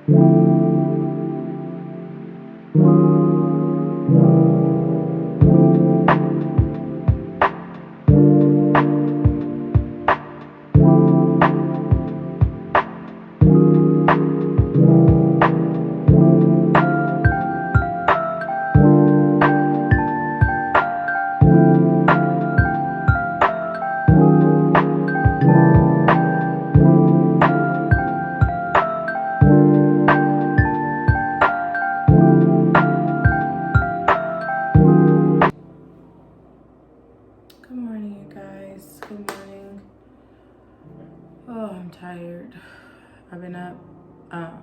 Good morning, you guys. Good morning. Oh, I'm tired. I've been up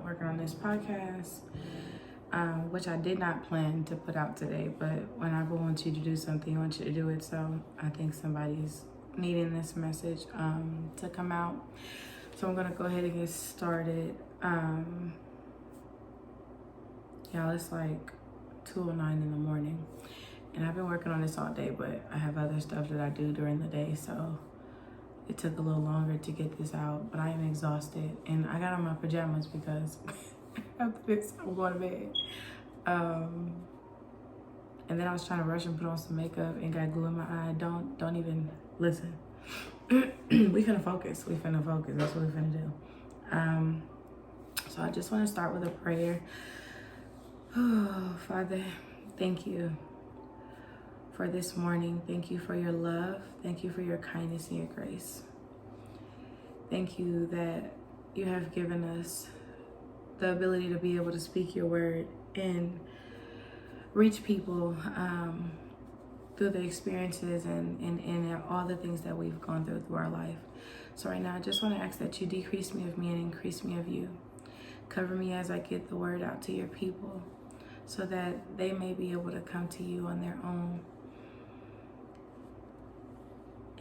working on this podcast, which I did not plan to put out today, but when I want you to do something, I want you to do it. So I think somebody's needing this message to come out. So I'm going to go ahead and get started. Y'all, it's like 2:09 in the morning. And I've been working on this all day, but I have other stuff that I do during the day, so it took a little longer to get this out, but I am exhausted. And I got on my pajamas because after this, I'm going to bed. And then I was trying to rush and put on some makeup and got glue in my eye. Don't even listen. We finna focus. That's what we finna do. So I just want to start with a prayer. Oh, Father, thank you for this morning. Thank you for your love. Thank you for your kindness and your grace. Thank you that you have given us the ability to be able to speak your word and reach people through the experiences and all the things that we've gone through our life. So right now, I just want to ask that you decrease me of me and increase me of you. Cover me as I get the word out to your people so that they may be able to come to you on their own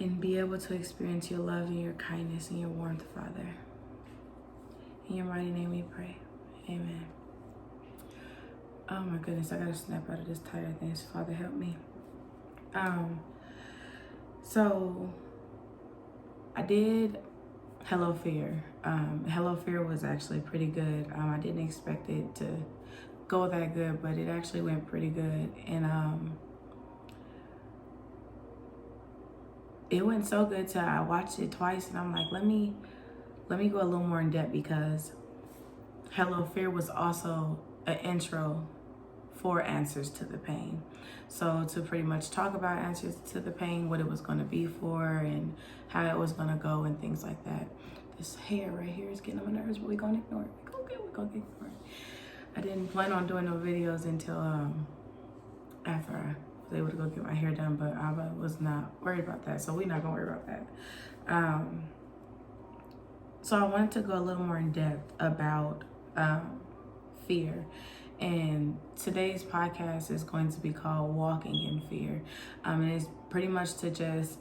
and be able to experience your love and your kindness and your warmth, Father. In your mighty name we pray. Amen. Oh my goodness, I gotta snap out of this tiredness. Father, help me. So I did Hello Fear. Hello Fear was actually pretty good. I didn't expect it to go that good, but it actually went pretty good. And it went so good till I watched it twice, and I'm like, let me go a little more in depth, because Hello Fear was also an intro for Answers to the Pain. So to pretty much talk about Answers to the Pain, what it was going to be for, and how it was going to go, and things like that. This hair right here is getting on my nerves, but we're going to ignore it. We're going to ignore it. I didn't plan on doing no videos until after I was able to go get my hair done, but I was not worried about that, so we're not gonna worry about that. So I wanted to go a little more in depth about fear, and today's podcast is going to be called Walking in Fear. And it's pretty much to just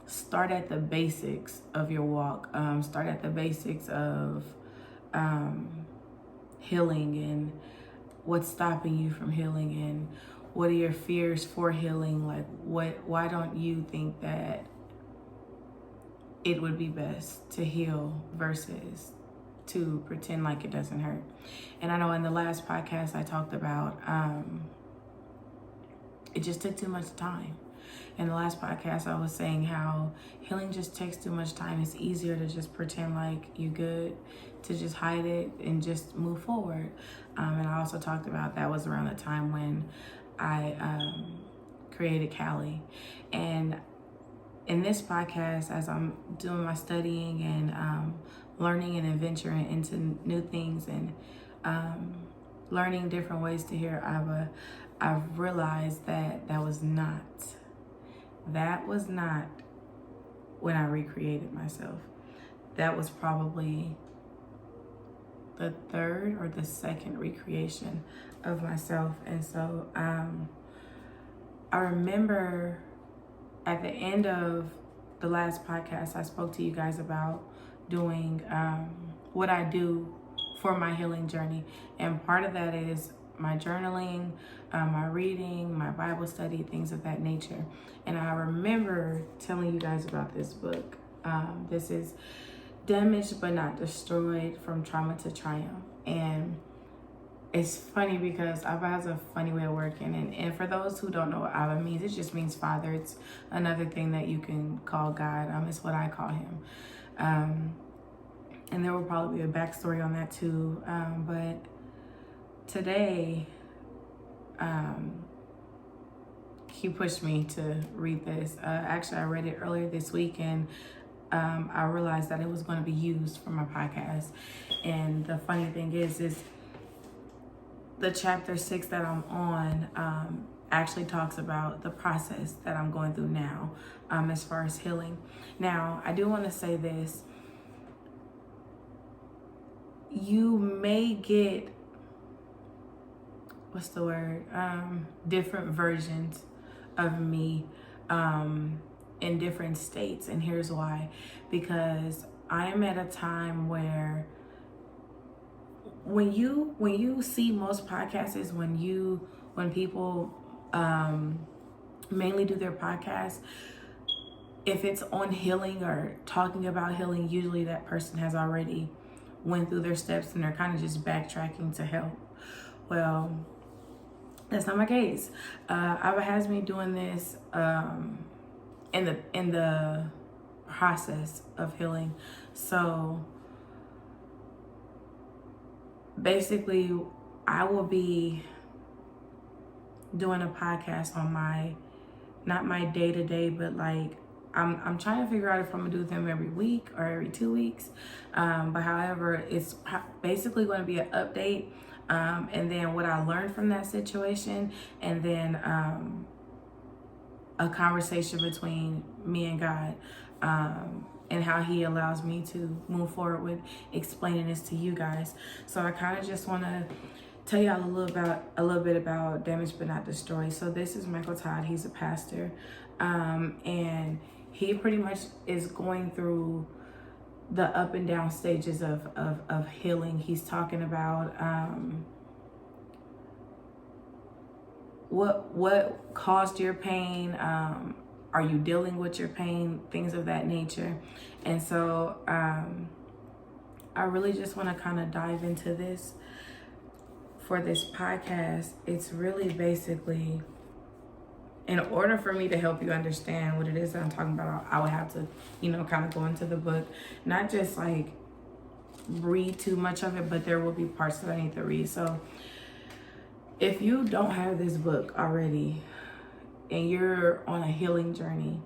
start at the basics of your walk, start at the basics of healing and what's stopping you from healing, and what are your fears for healing? Like, why don't you think that it would be best to heal versus to pretend like it doesn't hurt? And I know in the last podcast I talked about it just took too much time. In the last podcast I was saying how healing just takes too much time. It's easier to just pretend like you good, to just hide it and just move forward. And I also talked about that was around the time when I created Callie. And in this podcast, as I'm doing my studying and learning and adventuring into new things and learning different ways to hear Abba, I've realized that that was not when I recreated myself. That was probably the third or the second recreation of myself. And so I remember at the end of the last podcast, I spoke to you guys about doing what I do for my healing journey. And part of that is my journaling, my reading, my Bible study, things of that nature. And I remember telling you guys about this book. This is damaged but not destroyed, from trauma to triumph. And it's funny because Abba has a funny way of working. And for those who don't know what Abba means, it just means Father. It's another thing that you can call God. It's what I call him. And there will probably be a backstory on that too. But today, he pushed me to read this. Actually, I read it earlier this week, and I realized that it was going to be used for my podcast. And the funny thing is the chapter 6 that I'm on actually talks about the process that I'm going through now as far as healing. Now, I do want to say this. You may get, different versions of me in different states. And here's why. Because I am at a time where when you see most podcasts, when people mainly do their podcasts, if it's on healing or talking about healing, usually that person has already went through their steps and they're kind of just backtracking to help. Well, that's not my case. Abba has me doing this in the process of healing. So basically, I will be doing a podcast on not my day-to-day, but like I'm trying to figure out if I'm gonna do them every week or every 2 weeks. But however, it's basically going to be an update, and then what I learned from that situation, and then a conversation between me and God, and how he allows me to move forward with explaining this to you guys. So I kind of just want to tell y'all a little bit about Damaged But Not Destroyed. So this is Michael Todd. He's a pastor, and he pretty much is going through the up and down stages of healing. He's talking about what caused your pain. Are you dealing with your pain? Things of that nature. And so I really just want to kind of dive into this for this podcast. It's really basically, in order for me to help you understand what it is that I'm talking about, I would have to, kind of go into the book, not just like read too much of it, but there will be parts that I need to read. So if you don't have this book already and you're on a healing journey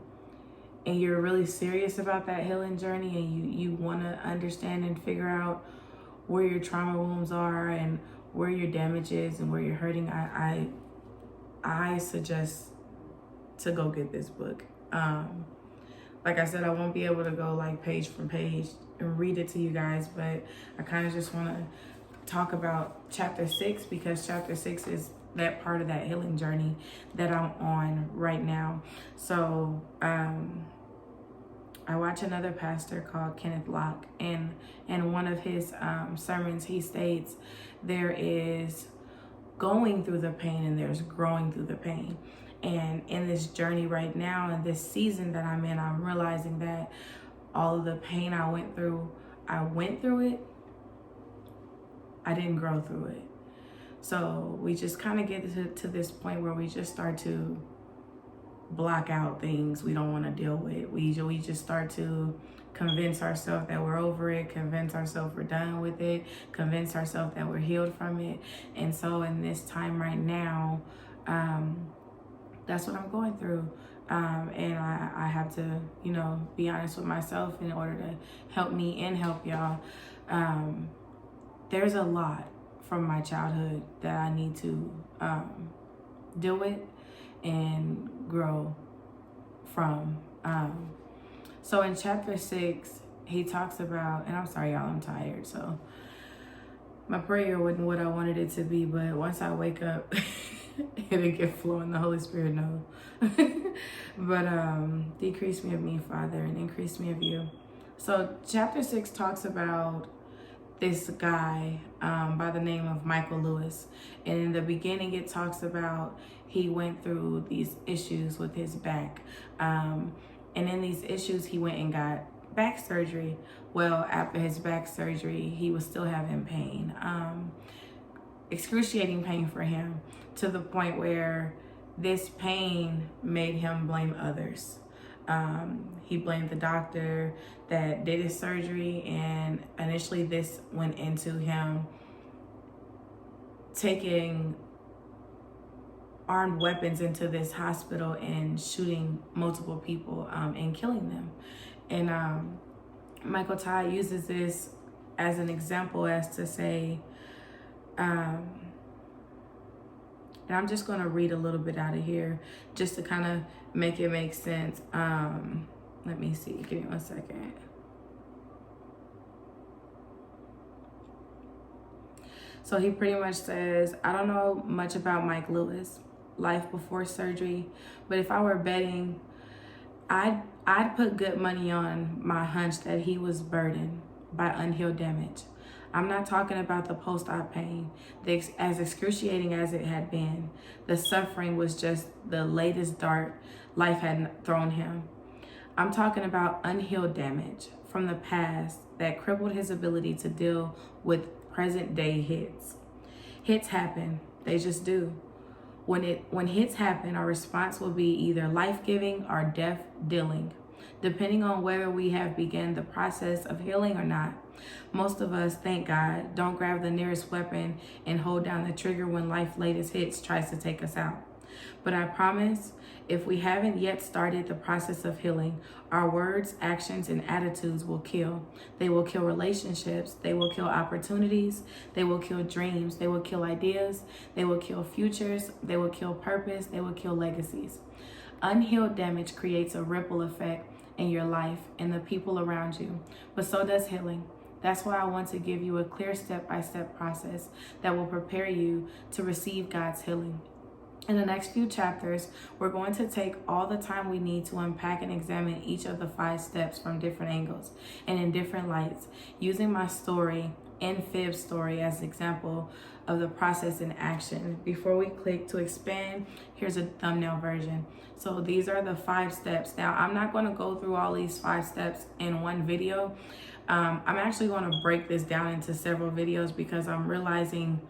and you're really serious about that healing journey, and you want to understand and figure out where your trauma wounds are and where your damage is and where you're hurting, I suggest to go get this book. Like I said, I won't be able to go like page from page and read it to you guys, but I kind of just want to talk about chapter 6, because chapter 6 is that part of that healing journey that I'm on right now. So I watch another pastor called Kenneth Locke, and in one of his sermons, he states there is going through the pain and there's growing through the pain. And in this journey right now, in this season that I'm in, I'm realizing that all of the pain I went through it. I didn't grow through it. So we just kind of get to this point where we just start to block out things we don't want to deal with. We just start to convince ourselves that we're over it, convince ourselves we're done with it, convince ourselves that we're healed from it. And so in this time right now, that's what I'm going through. And I have to, be honest with myself in order to help me and help y'all. There's a lot from my childhood that I need to deal with and grow from. So in chapter 6, he talks about, and I'm sorry, y'all, I'm tired. So my prayer wasn't what I wanted it to be, but once I wake up, it'll get flowing. The Holy Spirit knows. But decrease me of me, Father, and increase me of you. So chapter 6 talks about this guy by the name of Michael Lewis. And in the beginning, it talks about he went through these issues with his back. And in these issues, he went and got back surgery. Well, after his back surgery, he was still having pain, excruciating pain for him, to the point where this pain made him blame others. He blamed the doctor that did his surgery, and initially this went into him taking armed weapons into this hospital and shooting multiple people and killing them. And Michael Todd uses this as an example as to say, and I'm just going to read a little bit out of here just to kind of make it make sense. Let me see. Give me 1 second. So he pretty much says, I don't know much about Mike Lewis, life before surgery, but if I were betting, I'd put good money on my hunch that he was burdened by unhealed damage. I'm not talking about the post-op pain. As excruciating as it had been, the suffering was just the latest dart life had thrown him. I'm talking about unhealed damage from the past that crippled his ability to deal with present day hits. Hits happen, they just do. When hits happen, our response will be either life-giving or death-dealing, depending on whether we have begun the process of healing or not. Most of us, thank God, don't grab the nearest weapon and hold down the trigger when life's latest hits tries to take us out. But I promise, if we haven't yet started the process of healing, our words, actions, and attitudes will kill. They will kill relationships. They will kill opportunities. They will kill dreams. They will kill ideas. They will kill futures. They will kill purpose. They will kill legacies. Unhealed damage creates a ripple effect in your life and the people around you, but so does healing. That's why I want to give you a clear step-by-step process that will prepare you to receive God's healing. In the next few chapters, we're going to take all the time we need to unpack and examine each of the 5 steps from different angles and in different lights, using my story and Fib's story as an example of the process in action. Before we click to expand, here's a thumbnail version. So these are the 5 steps. Now, I'm not going to go through all these 5 steps in one video. I'm actually going to break this down into several videos because I'm realizing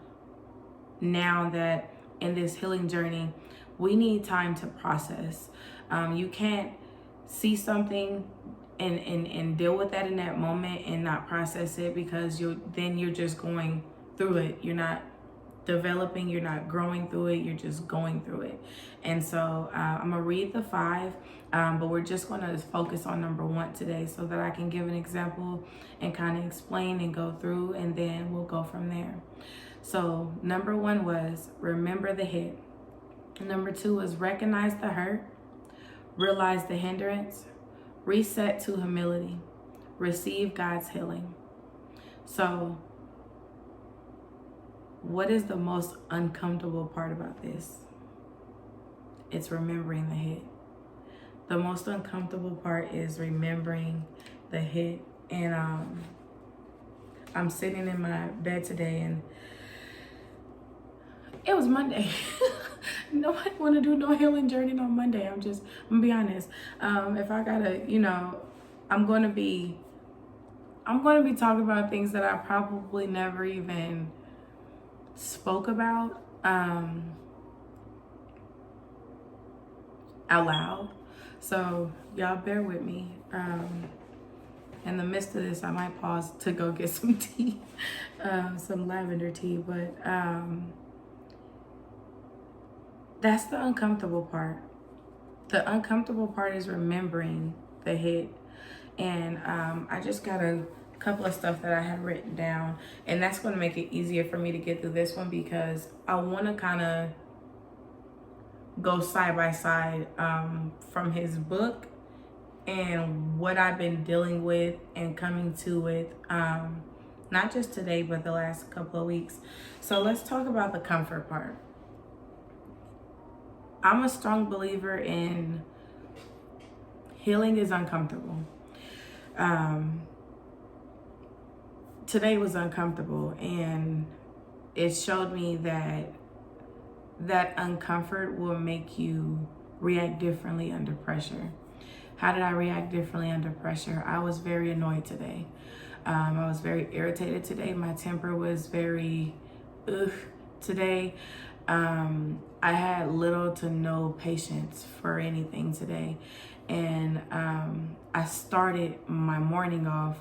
now that in this healing journey, we need time to process. You can't see something and deal with that in that moment and not process it, because you're just going through it. You're not developing, you're not growing through it, you're just going through it. And so I'm gonna read the 5, but we're just gonna focus on number 1 today so that I can give an example and kind of explain and go through, and then we'll go from there. So number 1 was remember the hit. Number 2 was recognize the hurt, realize the hindrance, reset to humility, receive God's healing. So what is the most uncomfortable part about this? It's remembering the hit. The most uncomfortable part is remembering the hit. And I'm sitting in my bed today, and it was Monday. Nobody want to do no healing journey on Monday. I'm gonna be honest. If I gotta, I'm gonna be talking about things that I probably never even spoke about out loud. So y'all bear with me. In the midst of this, I might pause to go get some tea, some lavender tea, but that's the uncomfortable part. The uncomfortable part is remembering the hit. And I just got a couple of stuff that I have written down, and that's going to make it easier for me to get through this one, because I want to kind of go side by side from his book and what I've been dealing with and coming to with, not just today, but the last couple of weeks. So let's talk about the comfort part. I'm a strong believer in healing is uncomfortable. Today was uncomfortable, and it showed me that uncomfort will make you react differently under pressure. How did I react differently under pressure? I was very annoyed today. I was very irritated today. My temper was very today. I had little to no patience for anything today. And I started my morning off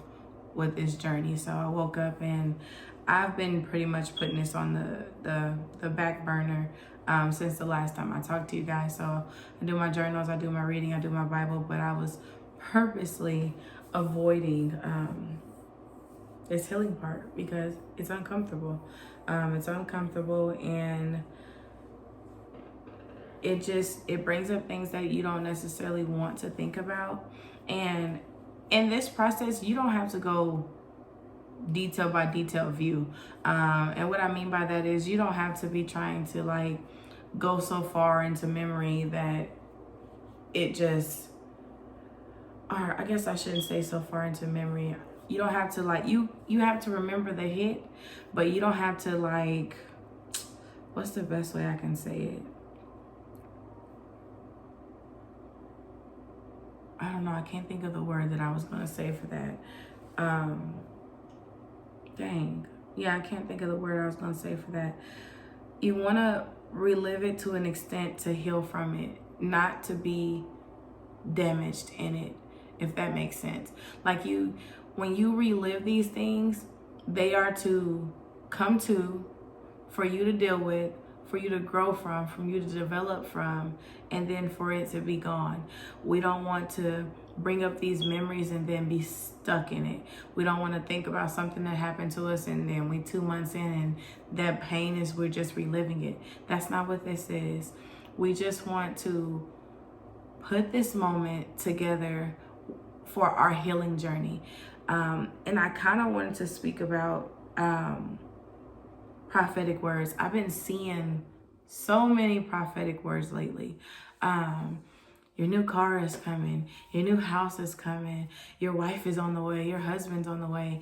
with this journey. So I woke up and I've been pretty much putting this on the back burner since the last time I talked to you guys. So I do my journals, I do my reading, I do my Bible, but I was purposely avoiding this healing part because it's uncomfortable. It's uncomfortable, and it brings up things that you don't necessarily want to think about. And in this process, you don't have to go detail by detail view. And what I mean by that is you don't have to be trying to like go so far into memory that it just, or I guess I shouldn't say so far into memory. You don't have to like, you have to remember the hit, but you don't have to like, what's the best way I can say it? I don't know. I can't think of the word that I was going to say for that. Dang. Yeah, I can't think of the word I was going to say for that. You want to relive it to an extent to heal from it, not to be damaged in it, if that makes sense. Like when you relive these things, they are to come to, for you to deal with, for you to grow from you to develop from, and then for it to be gone. We don't want to bring up these memories and then be stuck in it. We don't want to think about something that happened to us and then we 2 months in and that pain is, we're just reliving it. That's not what this is. We just want to put this moment together for our healing journey. And I kind of wanted to speak about prophetic words. I've been seeing so many prophetic words lately. Your new car is coming. Your new house is coming. Your wife is on the way. Your husband's on the way.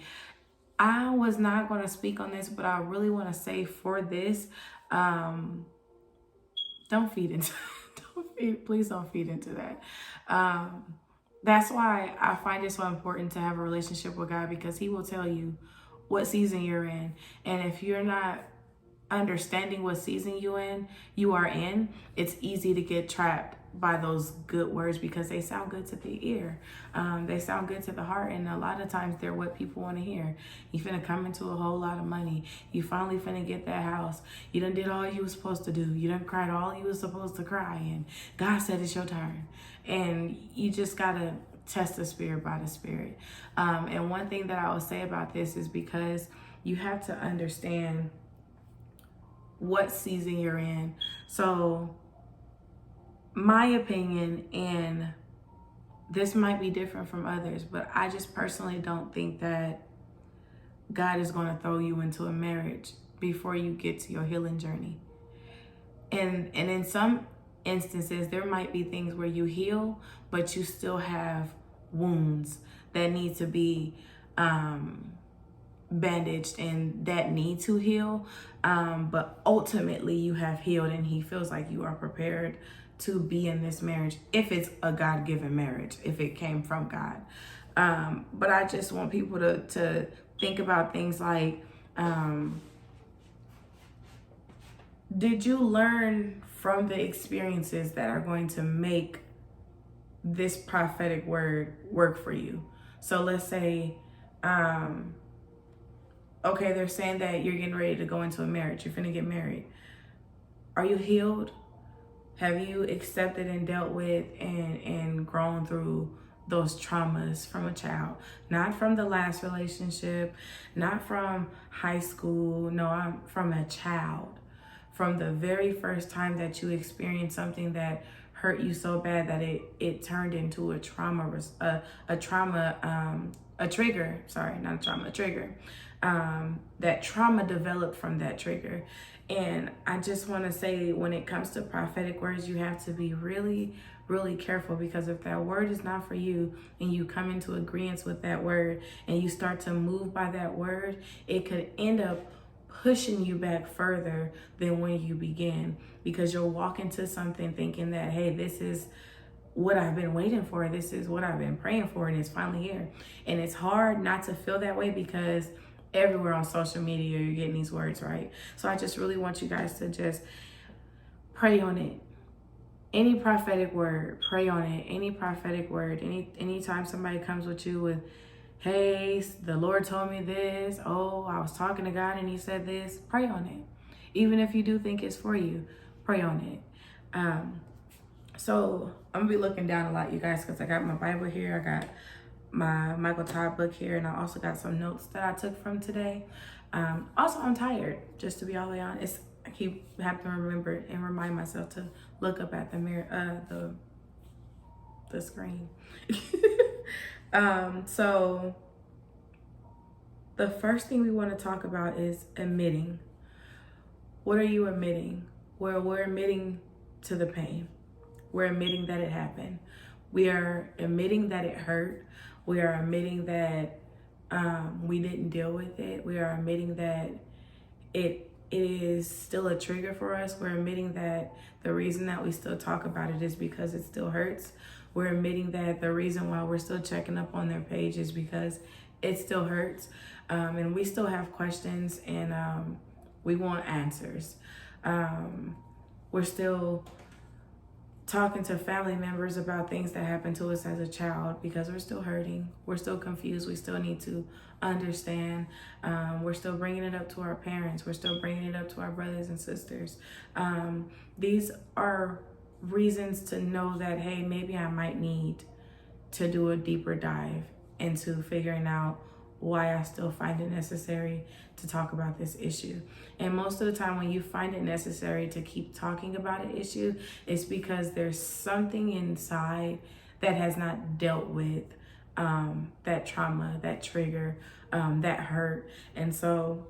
I was not going to speak on this, but I really want to say for this, don't feed into please don't feed into that. That's why I find it so important to have a relationship with God, because he will tell you what season you're in. And if you're not understanding what season you are in, it's easy to get trapped by those good words because they sound good to the ear. They sound good to the heart, and a lot of times they're what people want to hear. You finna come into a whole lot of money. You finally finna get that house. You done did all you was supposed to do. You done cried all you was supposed to cry, and God said it's your turn. And you just gotta test the spirit by the spirit. And one thing that I will say about this is because you have to understand what season you're in. So my opinion, and this might be different from others, but I just personally don't think that God is going to throw you into a marriage before you get to your healing journey. And in some instances, there might be things where you heal, but you still have wounds that need to be bandaged and that need to heal. But ultimately you have healed, and he feels like you are prepared to be in this marriage, if it's a God-given marriage, if it came from God. But I just want people to think about things like, did you learn from the experiences that are going to make this prophetic word work for you? So let's say, okay, they're saying that you're getting ready to go into a marriage. You're finna get married. Are you healed? Have you accepted and dealt with and grown through those traumas from a child? Not from the last relationship, not from high school. No, I'm from a child. From the very first time that you experienced something that hurt you so bad that it turned into a trigger. That trauma developed from that trigger. And I just want to say, when it comes to prophetic words, you have to be really, really careful, because if that word is not for you and you come into agreement with that word and you start to move by that word, it could end up pushing you back further than when you begin, because you'll walk into something thinking that, hey, this is what I've been waiting for. This is what I've been praying for, and it's finally here. And it's hard not to feel that way because everywhere on social media you're getting these words, right? So I just really want you guys to just pray on it. Any prophetic word, pray on it. Any prophetic word, anytime somebody comes with you with, hey, the Lord told me this, oh, I was talking to God and he said this, pray on it. Even if you do think it's for you, pray on it. So I'm gonna be looking down a lot, you guys, because I got my Bible here, I got my Michael Todd book here, and I also got some notes that I took from today. Also, I'm tired, just to be all the way honest. I keep having to remember and remind myself to look up at the mirror, the screen. So the first thing we want to talk about is admitting. What are you admitting? Well, we're admitting to the pain. We're admitting that it happened. We are admitting that it hurt. We are admitting that we didn't deal with it. We are admitting that it is still a trigger for us. We're admitting that the reason that we still talk about it is because it still hurts. We're admitting that the reason why we're still checking up on their page is because it still hurts. And we still have questions, and we want answers. We're still talking to family members about things that happened to us as a child because we're still hurting. We're still confused. We still need to understand. We're still bringing it up to our parents. We're still bringing it up to our brothers and sisters. These are reasons to know that, hey, maybe I might need to do a deeper dive into figuring out why I still find it necessary to talk about this issue. And most of the time when you find it necessary to keep talking about an issue, it's because there's something inside that has not dealt with that trauma, that trigger, that hurt. And so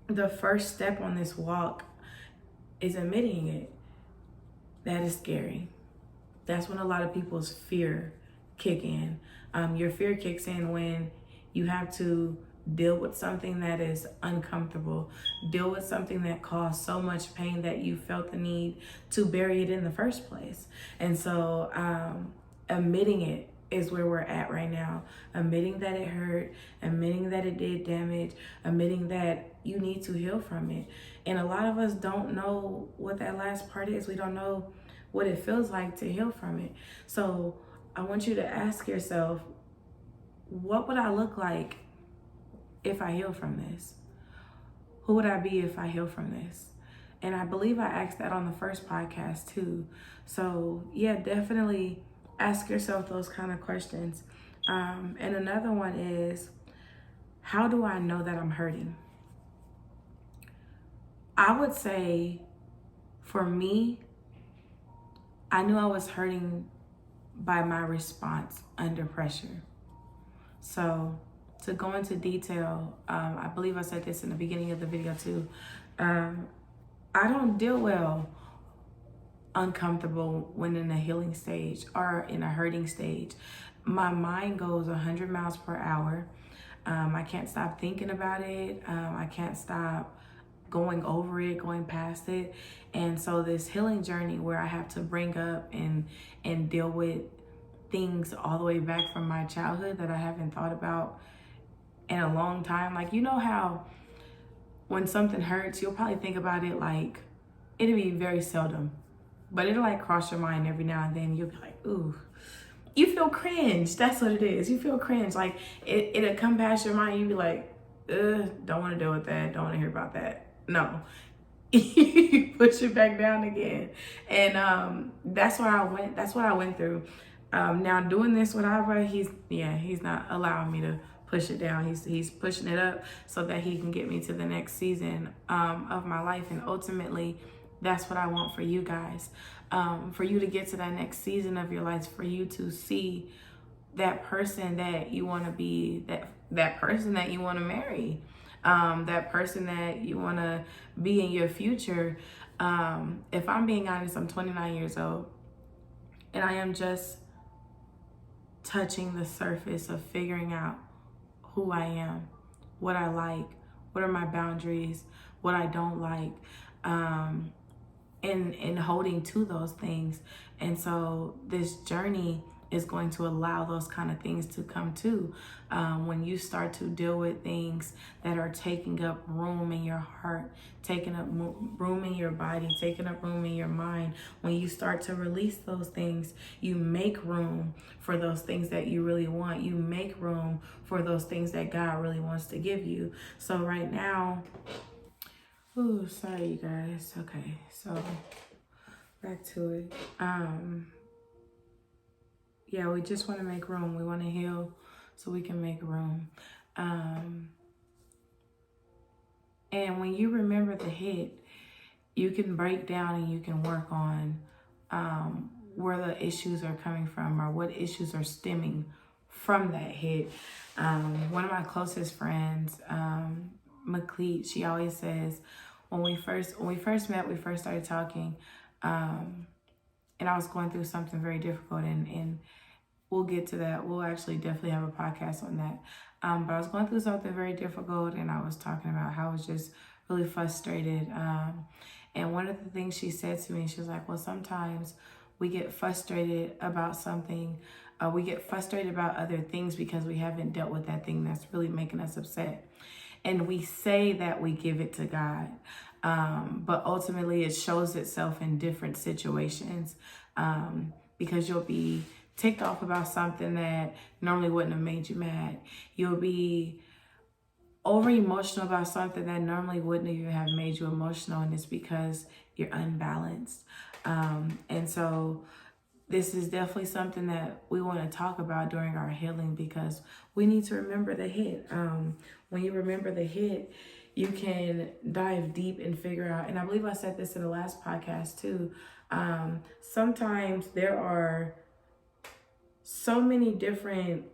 the first step on this walk is admitting it. That is scary. That's when a lot of people's fear kick in. Your fear kicks in when you have to deal with something that is uncomfortable, deal with something that caused so much pain that you felt the need to bury it in the first place. And so admitting it is where we're at right now. Admitting that it hurt, admitting that it did damage, admitting that you need to heal from it. And a lot of us don't know what that last part is. We don't know what it feels like to heal from it. So I want you to ask yourself, what would I look like if I heal from this? Who would I be if I heal from this? And I believe I asked that on the first podcast too. So yeah, definitely ask yourself those kind of questions. And another one is, how do I know that I'm hurting? I would say for me, I knew I was hurting by my response under pressure. So to go into detail, I believe I said this in the beginning of the video too. I don't deal well uncomfortable when in a healing stage or in a hurting stage. My mind goes 100 miles per hour. I can't stop thinking about it. I can't stop going over it, going past it. And so this healing journey where I have to bring up and deal with things all the way back from my childhood that I haven't thought about in a long time. Like, you know how when something hurts, you'll probably think about it like, it'll be very seldom, but it'll like cross your mind every now and then. You'll be like, ooh, you feel cringe. That's what it is. You feel cringe. Like it'll come past your mind. You'll be like, don't want to deal with that. Don't want to hear about that. No. You push it back down again. And that's where I went. That's what I went through. Now doing this with Ira, he's not allowing me to push it down. He's pushing it up so that he can get me to the next season of my life. And ultimately, that's what I want for you guys. For you to get to that next season of your life, for you to see that person that you want to be, that person that you want to marry, that person that you want to be in your future. If I'm being honest, I'm 29 years old, and I am just touching the surface of figuring out who I am, what I like, what are my boundaries, what I don't like. in holding to those things. And so this journey is going to allow those kind of things to come to. When you start to deal with things that are taking up room in your heart, taking up room in your body, taking up room in your mind, when you start to release those things, you make room for those things that you really want. You make room for those things that God really wants to give you. So right now, ooh, sorry you guys. Okay, so back to it. Yeah, we just want to make room. We want to heal so we can make room. And when you remember the hit, you can break down and you can work on where the issues are coming from or what issues are stemming from that hit. One of my closest friends, McLeod, she always says, when we first met, we first started talking, and I was going through something very difficult, and we'll get to that. We'll actually definitely have a podcast on that. But I was going through something very difficult, and I was talking about how I was just really frustrated. And one of the things she said to me, she was like, well, sometimes we get frustrated about something. We get frustrated about other things because we haven't dealt with that thing that's really making us upset. And we say that we give it to God. But ultimately it shows itself in different situations, because you'll be ticked off about something that normally wouldn't have made you mad. You'll be over emotional about something that normally wouldn't even have made you emotional, and it's because you're unbalanced. And so this is definitely something that we want to talk about during our healing, because we need to remember the hit. When you remember the hit, you can dive deep and figure out, and I believe I said this in the last podcast too, sometimes there are so many different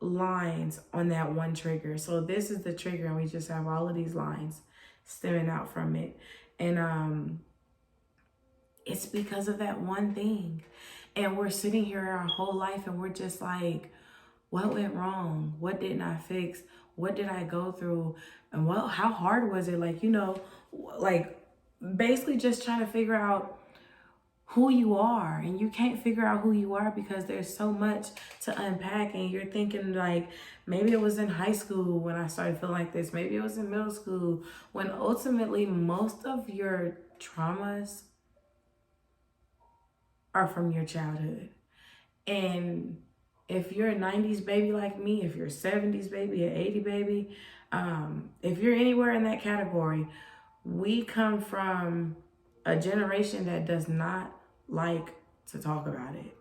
lines on that one trigger. So this is the trigger, and we just have all of these lines stemming out from it. And it's because of that one thing. And we're sitting here our whole life and we're just like, what went wrong? What didn't I fix? What did I go through? And how hard was it? Like, like basically just trying to figure out who you are. And you can't figure out who you are because there's so much to unpack. And you're thinking like, maybe it was in high school when I started feeling like this. Maybe it was in middle school, when ultimately most of your traumas are from your childhood. And if you're a 90s baby like me, if you're a 70s baby, an 80 baby, if you're anywhere in that category, we come from a generation that does not like to talk about it.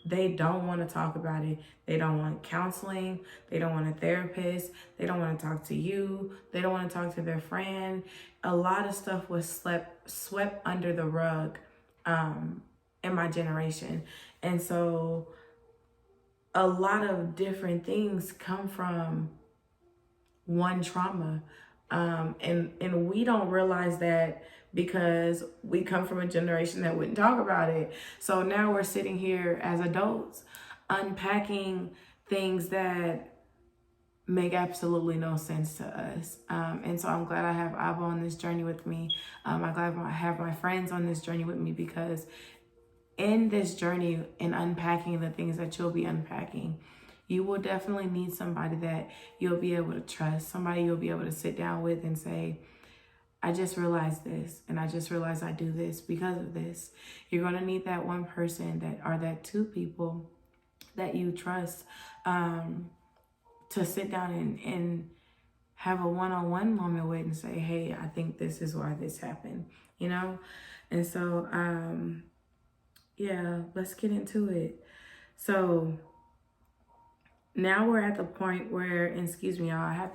They don't want to talk about it. They don't want counseling. They don't want a therapist. They don't want to talk to you. They don't want to talk to their friend. A lot of stuff was swept under the rug in my generation. And so a lot of different things come from one trauma. And we don't realize that because we come from a generation that wouldn't talk about it. So now we're sitting here as adults unpacking things that make absolutely no sense to us. And so I'm glad I have Abba on this journey with me. I'm glad I have my friends on this journey with me, because in this journey, in unpacking the things that you'll be unpacking, you will definitely need somebody that you'll be able to trust, somebody you'll be able to sit down with and say, I just realized this, and I just realized I do this because of this. You're going to need that one person that two people that you trust to sit down and have a one-on-one moment with and say, hey, I think this is why this happened, And so, yeah, let's get into it. So now we're at the point where, and excuse me, y'all,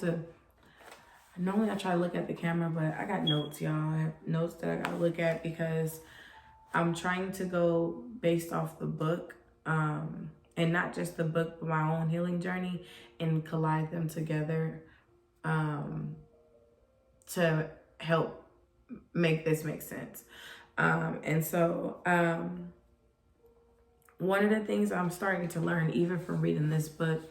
normally I try to look at the camera, but I got notes, y'all. I have notes that I gotta look at because I'm trying to go based off the book, and not just the book, but my own healing journey, and collide them together to help make this make sense. And so one of the things I'm starting to learn, even from reading this book,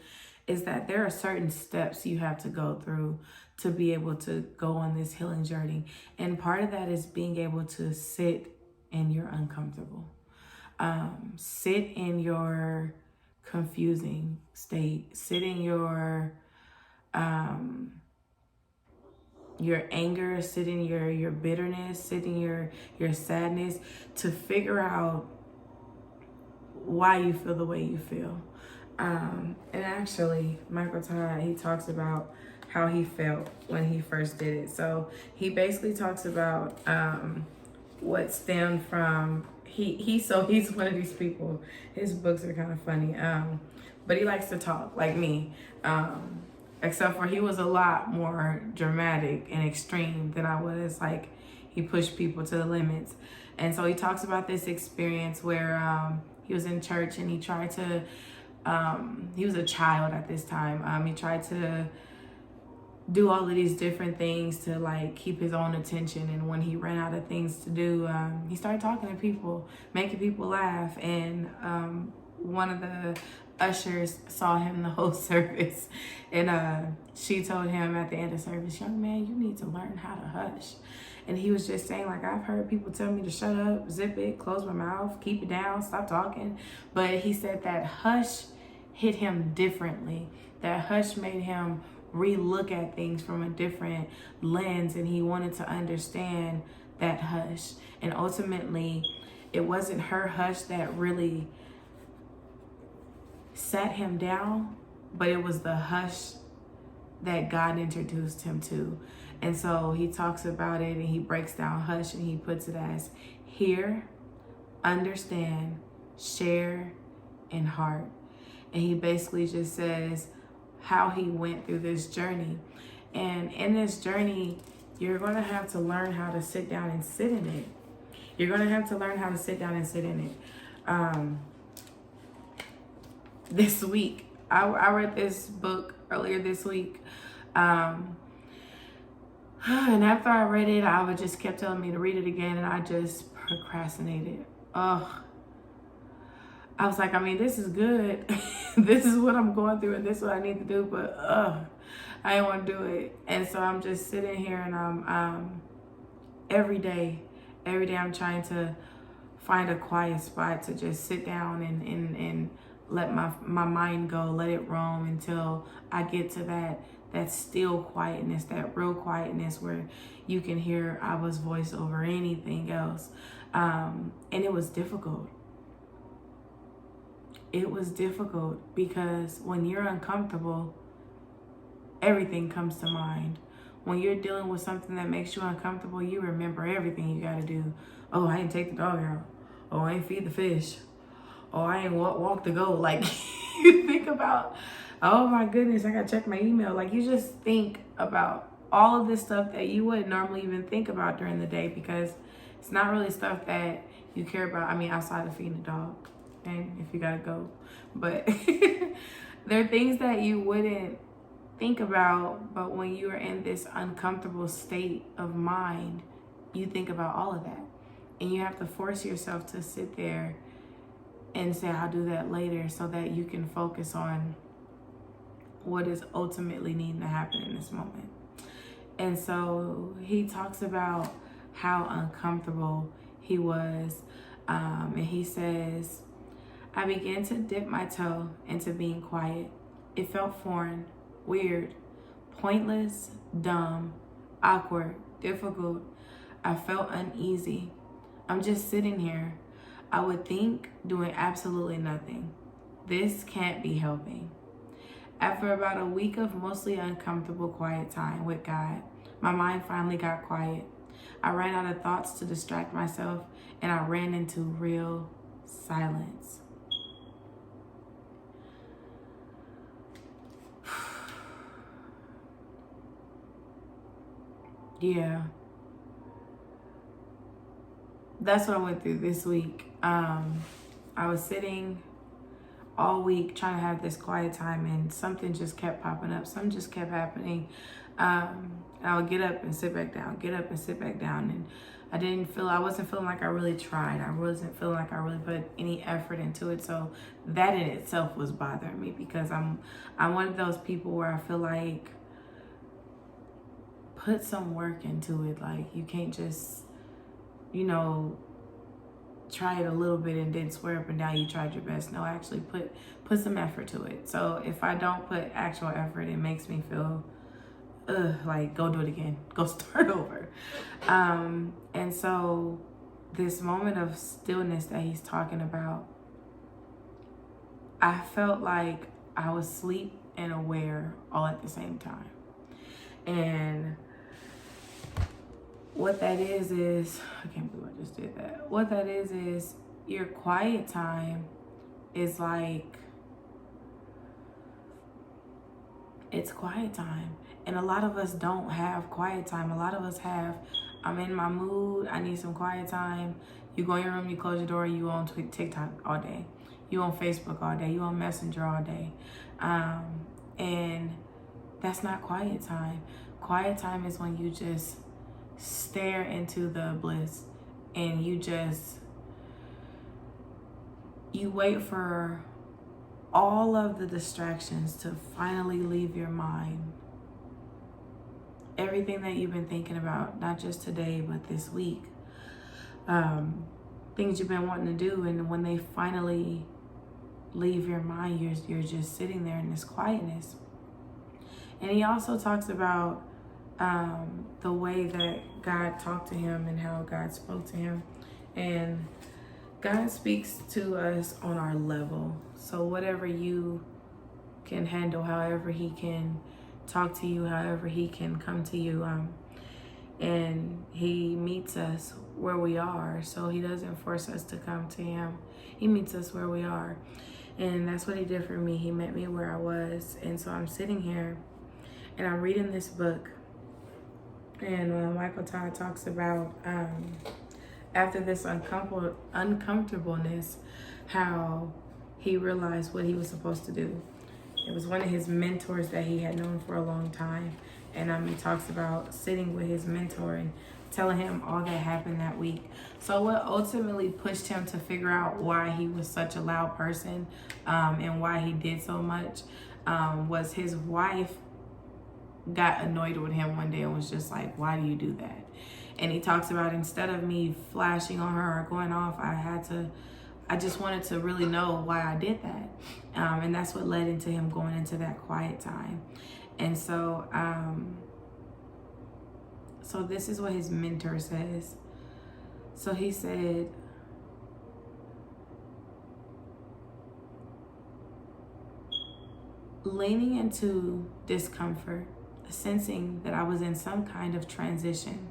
is that there are certain steps you have to go through to be able to go on this healing journey. And part of that is being able to sit in your uncomfortable. Sit in your confusing state. Sit in your anger, sit in your bitterness, sit in your sadness, to figure out why you feel the way you feel. And actually, Michael Todd, he talks about how he felt when he first did it. So he basically talks about what stemmed from he's one of these people. His books are kind of funny, but he likes to talk like me. Except for he was a lot more dramatic and extreme than I was. Like, he pushed people to the limits. And so he talks about this experience where he was in church and he tried to, he was a child at this time. He tried to do all of these different things to like keep his own attention. And when he ran out of things to do, he started talking to people, making people laugh. And one of the ushers saw him the whole service, and she told him at the end of service, young man, you need to learn how to hush. And he was just saying, like, I've heard people tell me to shut up, zip it, close my mouth, keep it down, stop talking. But he said that hush hit him differently. That hush made him relook at things from a different lens, and he wanted to understand that hush. And ultimately, it wasn't her hush that really sat him down, but it was the hush that God introduced him to. And so he talks about it and he breaks down hush and he puts it as hear, understand, share, and heart. And he basically just says how he went through this journey. And in this journey, you're going to have to learn how to sit down and sit in it. You're going to have to learn how to sit down and sit in it. This week, I read this book earlier this week. And after I read it, I would just kept telling me to read it again, and I just procrastinated. I was like, I mean, this is good. This is what I'm going through, and this is what I need to do, but I don't want to do it. And so I'm just sitting here, and I'm every day I'm trying to find a quiet spot to just sit down and let my mind go, let it roam until I get to that still quietness, that real quietness where you can hear Abba's voice over anything else. And it was difficult. It was difficult because when you're uncomfortable, everything comes to mind. When you're dealing with something that makes you uncomfortable, you remember everything you got to do. Oh, I didn't take the dog out. Oh, I ain't feed the fish. Oh, I ain't walk the goat. Like, you think about, oh my goodness, I gotta check my email. Like, you just think about all of this stuff that you wouldn't normally even think about during the day because it's not really stuff that you care about. I mean, outside of feeding the dog and if you gotta go. But there are things that you wouldn't think about, but when you are in this uncomfortable state of mind, you think about all of that. And you have to force yourself to sit there and say, I'll do that later, so that you can focus on what is ultimately needing to happen in this moment. And so he talks about how uncomfortable he was. And he says, I began to dip my toe into being quiet. It felt foreign, weird, pointless, dumb, awkward, difficult. I felt uneasy. I'm just sitting here. I would think, doing absolutely nothing. This can't be helping. After about a week of mostly uncomfortable quiet time with God, my mind finally got quiet. I ran out of thoughts to distract myself, and I ran into real silence. Yeah. That's what I went through this week. I was sitting all week trying to have this quiet time, and something just kept popping up. Something just kept happening. I would get up and sit back down, get up and sit back down. I wasn't feeling like I really tried. I wasn't feeling like I really put any effort into it. So that in itself was bothering me, because I'm one of those people where I feel like, put some work into it. Like, you can't just, try it a little bit and then swear up and down you tried your best. No, actually put some effort to it. So if I don't put actual effort, it makes me feel like, go do it again, go start over. And so this moment of stillness that he's talking about, I felt like I was asleep and aware all at the same time. And what that is, I can't believe I just did that. What that is your quiet time is like, it's quiet time. And a lot of us don't have quiet time. A lot of us have, I'm in my mood, I need some quiet time. You go in your room, you close your door, you on TikTok all day. You on Facebook all day, you on Messenger all day. And that's not quiet time. Quiet time is when you just stare into the bliss and you wait for all of the distractions to finally leave your mind. Everything that you've been thinking about, not just today, but this week. Things you've been wanting to do, and when they finally leave your mind, you're just sitting there in this quietness. And he also talks about the way that God talked to him and how God spoke to him. And God speaks to us on our level. So whatever you can handle, however he can talk to you, however he can come to you, and he meets us where we are. So he doesn't force us to come to him. He meets us where we are. And that's what he did for me. He met me where I was. And so I'm sitting here and I'm reading this book. And Michael Todd talks about after this uncomfortableness, how he realized what he was supposed to do. It was one of his mentors that he had known for a long time. And he talks about sitting with his mentor and telling him all that happened that week. So what ultimately pushed him to figure out why he was such a loud person and why he did so much was his wife got annoyed with him one day and was just like, why do you do that? And he talks about, instead of me flashing on her or going off, I just wanted to really know why I did that. And that's what led into him going into that quiet time. And so, so this is what his mentor says. So he said, leaning into discomfort, sensing that I was in some kind of transition,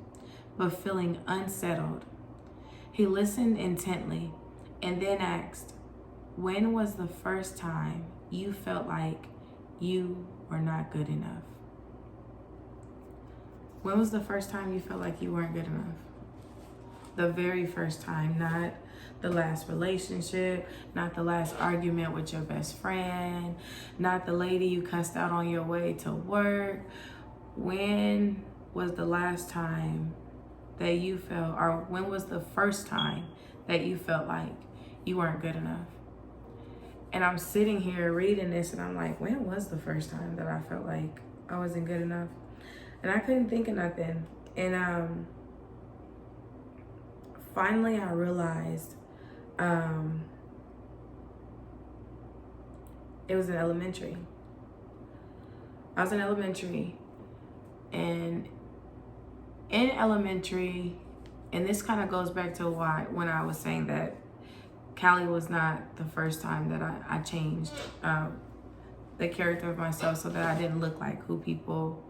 but feeling unsettled, he listened intently and then asked, when was the first time you felt like you were not good enough? When was the first time you felt like you weren't good enough? The very first time, not the last relationship, not the last argument with your best friend, not the lady you cussed out on your way to work. When was the last time that you felt, or when was the first time that you felt like you weren't good enough? And I'm sitting here reading this and I'm like, when was the first time that I felt like I wasn't good enough? And I couldn't think of nothing. And finally I realized it was in elementary. I was in elementary, and in elementary, and this kind of goes back to why when I was saying that Callie was not the first time that I changed the character of myself so that I didn't look like who people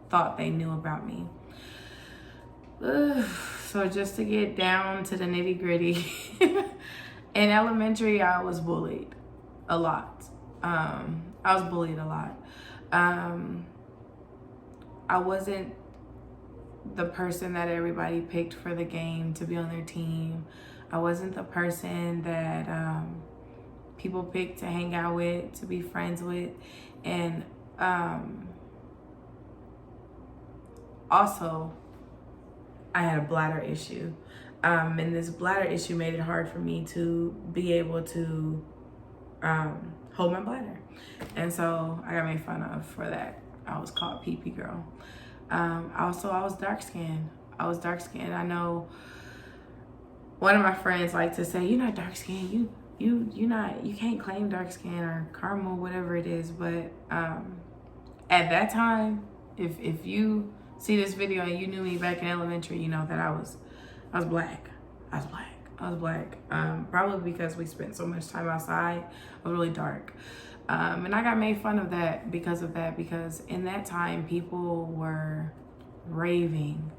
thought they knew about me. So just to get down to the nitty gritty, in elementary, I was bullied a lot. I wasn't the person that everybody picked for the game to be on their team. I wasn't the person that people picked to hang out with, to be friends with. And also, I had a bladder issue. And this bladder issue made it hard for me to be able to hold my bladder. And so I got made fun of for that. I was called PP girl. Also, I was dark skinned. I know one of my friends like to say, "You're not dark skinned. You can't claim dark skin or caramel, whatever it is." But at that time, if you see this video and you knew me back in elementary, you know that I was black. I was black. Probably because we spent so much time outside. I was really dark. And I got made fun of that because in that time people were raving.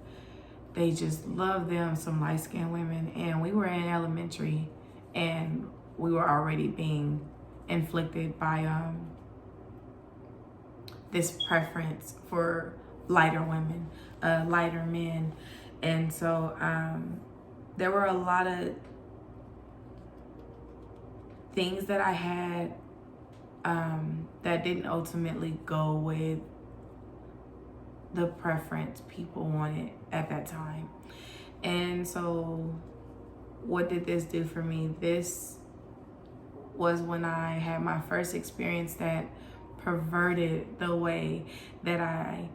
They just loved them some light-skinned women, and we were in elementary and we were already being inflicted by this preference for lighter women, lighter men. And so there were a lot of things that I had that didn't ultimately go with the preference people wanted at that time. And so what did this do for me? This was when I had my first experience that perverted the way that I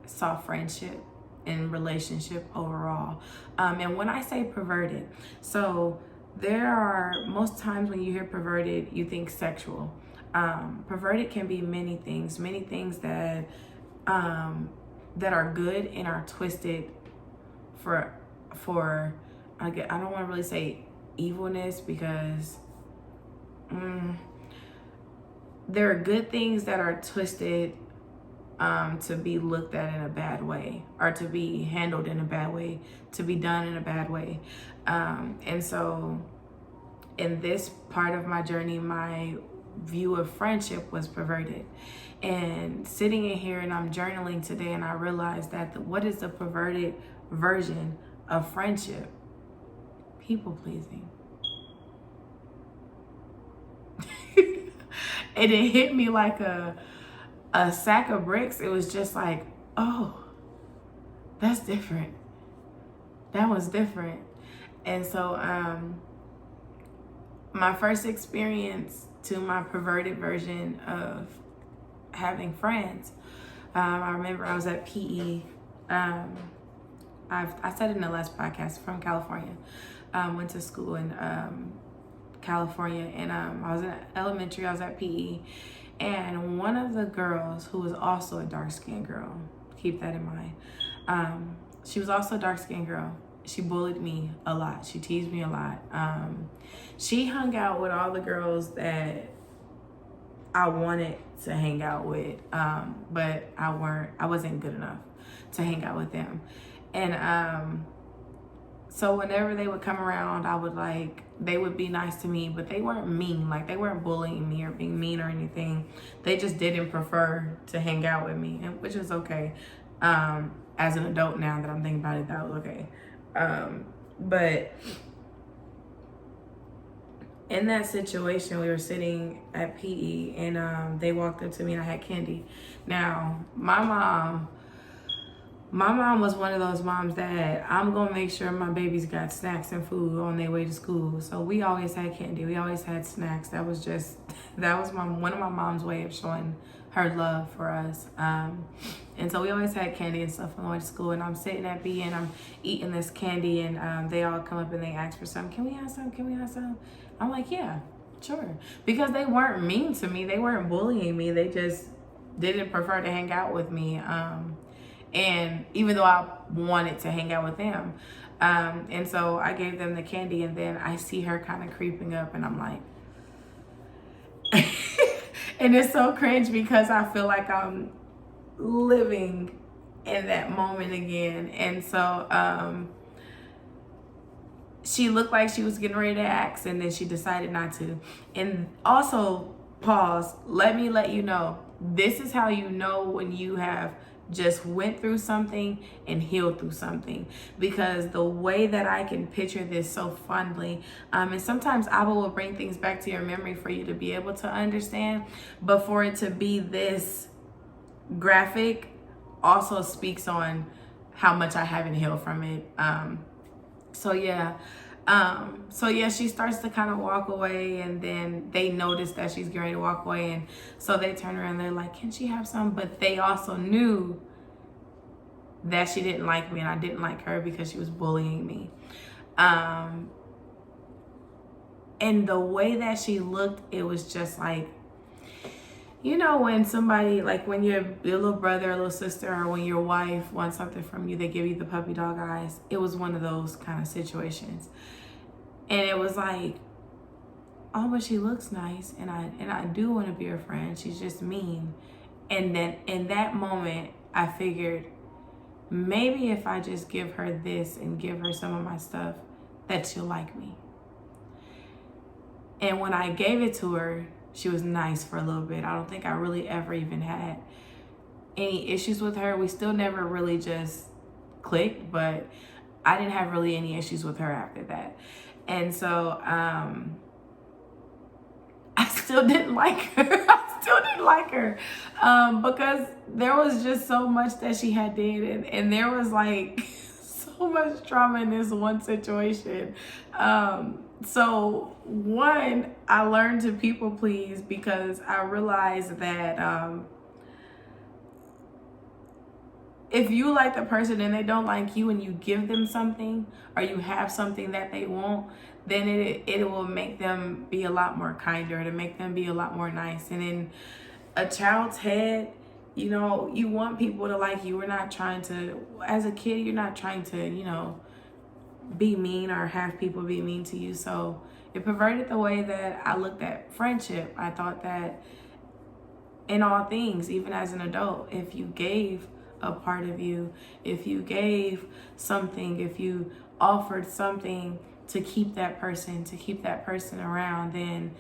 saw friendship and relationship overall. And when I say perverted, so there are, most times when you hear perverted, you think sexual. Perverted can be many things that that are good and are twisted for I don't want to really say evilness, because there are good things that are twisted to be looked at in a bad way, or to be handled in a bad way, to be done in a bad way. And so in this part of my journey, my view of friendship was perverted. And sitting in here and I'm journaling today, and I realized that what is the perverted version of friendship? People pleasing. And it hit me like a sack of bricks. It was just like, oh, that's different. That was different. And so my first experience to my perverted version of having friends, I remember I was at PE. I said it in the last podcast, from California. Went to school in California, and I was in elementary. I was at PE, and one of the girls, who was also a dark-skinned girl, keep that in mind, she was also a dark-skinned girl. She bullied me a lot. She teased me a lot. She hung out with all the girls that I wanted to hang out with, but I wasn't good enough to hang out with them. And so whenever they would come around, they would be nice to me, but they weren't mean. Like, they weren't bullying me or being mean or anything. They just didn't prefer to hang out with me, which is okay. As an adult now that I'm thinking about it, that was okay. But in that situation, we were sitting at PE, and they walked up to me, and I had candy. Now, my mom was one of those moms that I'm gonna make sure my babies got snacks and food on their way to school. So we always had candy. We always had snacks. That was one of my mom's way of showing her love for us. And so we always had candy and stuff on the way to school. And I'm sitting at PE and I'm eating this candy, and they all come up and they ask for some. Can we have some? Can we have some? I'm like, yeah, sure. Because they weren't mean to me. They weren't bullying me. They just didn't prefer to hang out with me. And even though I wanted to hang out with them. And so I gave them the candy, and then I see her kind of creeping up, and I'm like, and it's so cringe because I feel like I'm living in that moment again. And so she looked like she was getting ready to ask, and then she decided not to. And also, pause, let me let you know, this is how you know when you have just went through something and healed through something, because the way that I can picture this so fondly, and sometimes Abba will bring things back to your memory for you to be able to understand, but for it to be this graphic also speaks on how much I haven't healed from it. So yeah. She starts to kind of walk away, and then they notice that she's getting ready to walk away, and so they turn around, they're like, can she have some? But they also knew that she didn't like me and I didn't like her because she was bullying me. And the way that she looked, it was just like, you know, when somebody, like when your little brother or little sister or when your wife wants something from you, they give you the puppy dog eyes. It was one of those kind of situations. And it was like, oh, but she looks nice, and I do want to be her friend. She's just mean. And then in that moment, I figured maybe if I just give her this and give her some of my stuff, that she'll like me. And when I gave it to her, she was nice for a little bit. I don't think I really ever even had any issues with her. We still never really just clicked, but I didn't have really any issues with her after that. And so I still didn't like her. Because there was just so much that she had did, and there was like so much trauma in this one situation. So one, I learned to people please because I realized that if you like the person and they don't like you, and you give them something or you have something that they want, then it will make them be a lot more kinder, to make them be a lot more nice. And in a child's head, you know, you want people to like you. We're not trying to, as a kid, you're not trying to, you know, be mean or have people be mean to you. So it perverted the way that I looked at friendship. I thought that in all things, even as an adult, if you gave a part of you, if you gave something, if you offered something to keep that person around, then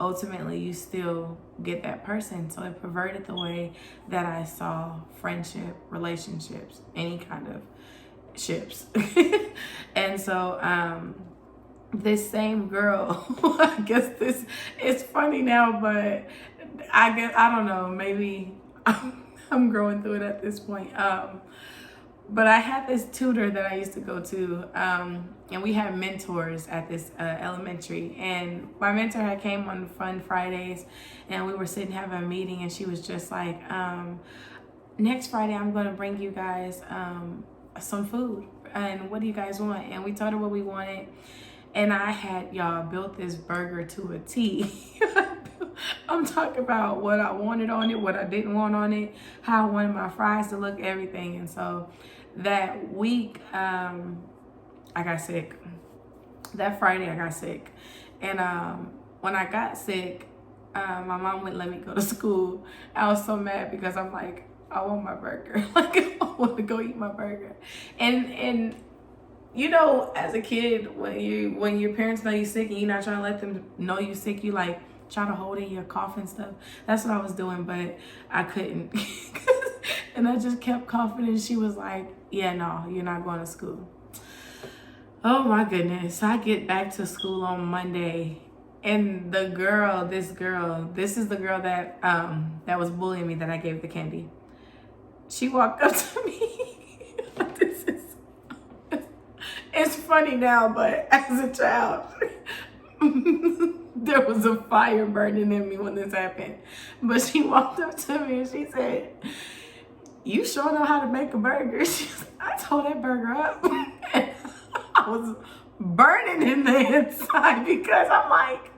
ultimately you still get that person. So it perverted the way that I saw friendship, relationships, any kind of ships. And so this same girl, I guess this, it's funny now, but I don't know, maybe I'm growing through it at this point. But I had this tutor that I used to go to, and we had mentors at this elementary. And my mentor had came on Fun Fridays, and we were sitting having a meeting, and she was just like, next Friday I'm going to bring you guys some food, and what do you guys want? And we told her what we wanted, and I had, y'all, built this burger to a T. I'm talking about what I wanted on it, what I didn't want on it, how I wanted my fries to look, everything. And so that week, I got sick. That Friday I got sick. And when I got sick, my mom wouldn't let me go to school. I was so mad because I'm like, I want my burger. Like, I want to go eat my burger. And you know, as a kid, when your parents know you're sick and you're not trying to let them know you're sick, you like try to hold in your cough and stuff. That's what I was doing, but I couldn't. And I just kept coughing, and she was like, yeah, no, you're not going to school. Oh my goodness. I get back to school on Monday, and this is the girl that that was bullying me, that I gave the candy. She walked up to me. It's funny now, but as a child, there was a fire burning in me when this happened. But she walked up to me and she said, you sure know how to make a burger. I tore that burger up. And I was burning in the inside because I'm like,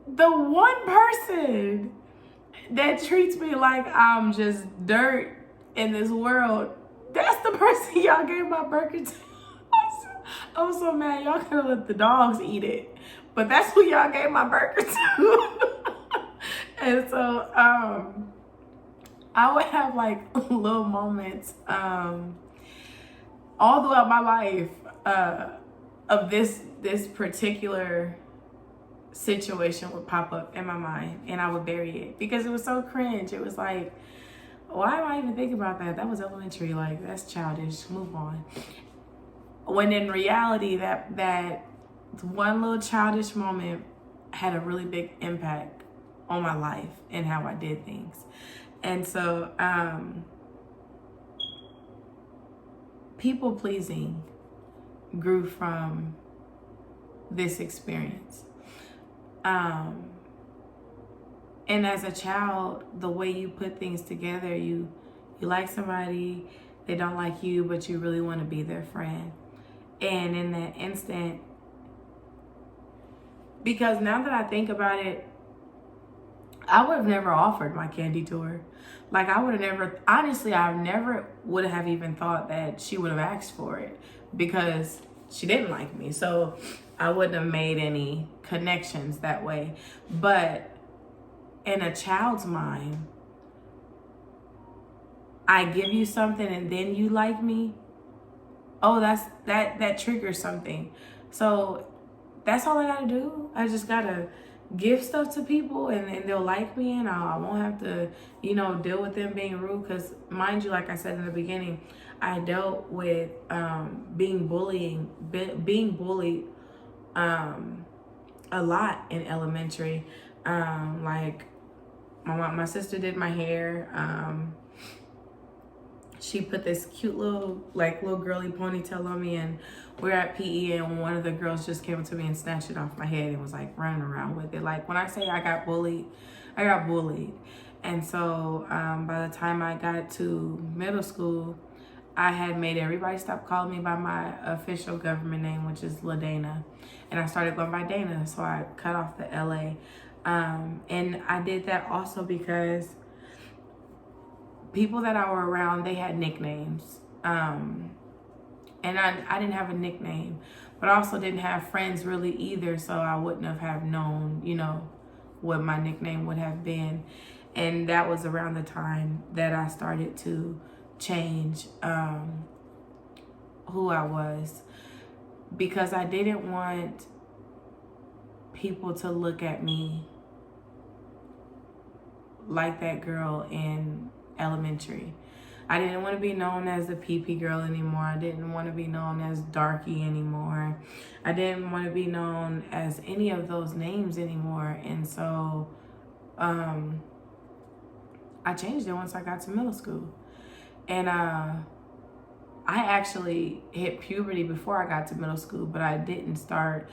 the one person that treats me like I'm just dirt in this world, that's the person y'all gave my burger to. I was so mad. Y'all could have let the dogs eat it, but that's who y'all gave my burger to. And so I would have like little moments all throughout my life of this particular situation would pop up in my mind, and I would bury it because it was so cringe. It was like, why am I even thinking about that? That was elementary. Like, that's childish. Move on. When in reality, that one little childish moment had a really big impact on my life and how I did things. And so people pleasing grew from this experience. And as a child, the way you put things together, you like somebody, they don't like you, but you really want to be their friend. And in that instant, because now that I think about it, I would have never offered my candy to her. Like, I would have never, honestly, I never would have even thought that she would have asked for it because she didn't like me. So I wouldn't have made any connections that way. But in a child's mind, I give you something and then you like me. Oh, that triggers something. So that's all I gotta do. I just gotta give stuff to people and they'll like me, and I won't have to, deal with them being rude. Because mind you, like I said in the beginning, I dealt with being bullied a lot in elementary. Like my sister did my hair. She put this cute little girly ponytail on me, and we're at PE, and one of the girls just came up to me and snatched it off my head and was like running around with it. Like, when I say I got bullied, I got bullied. And so by the time I got to middle school, I had made everybody stop calling me by my official government name, which is LaDana. And I started going by Dana, so I cut off the LA. And I did that also because people that I were around, they had nicknames. And I didn't have a nickname, but I also didn't have friends really either. So I wouldn't have known, what my nickname would have been. And that was around the time that I started to change who I was, because I didn't want people to look at me like that girl in elementary. I didn't want to be known as the PP girl anymore. I didn't want to be known as Darky anymore. I didn't want to be known as any of those names anymore. And so I changed it once I got to middle school. And I actually hit puberty before I got to middle school, but I didn't start.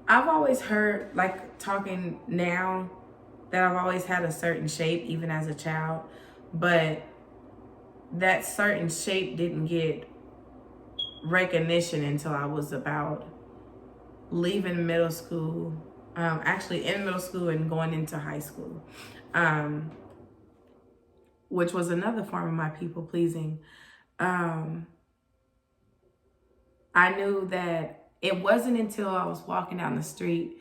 I've always heard, like, talking now, that I've always had a certain shape even as a child, but that certain shape didn't get recognition until I was about leaving middle school, actually in middle school and going into high school, which was another form of my people pleasing. I knew that it wasn't until I was walking down the street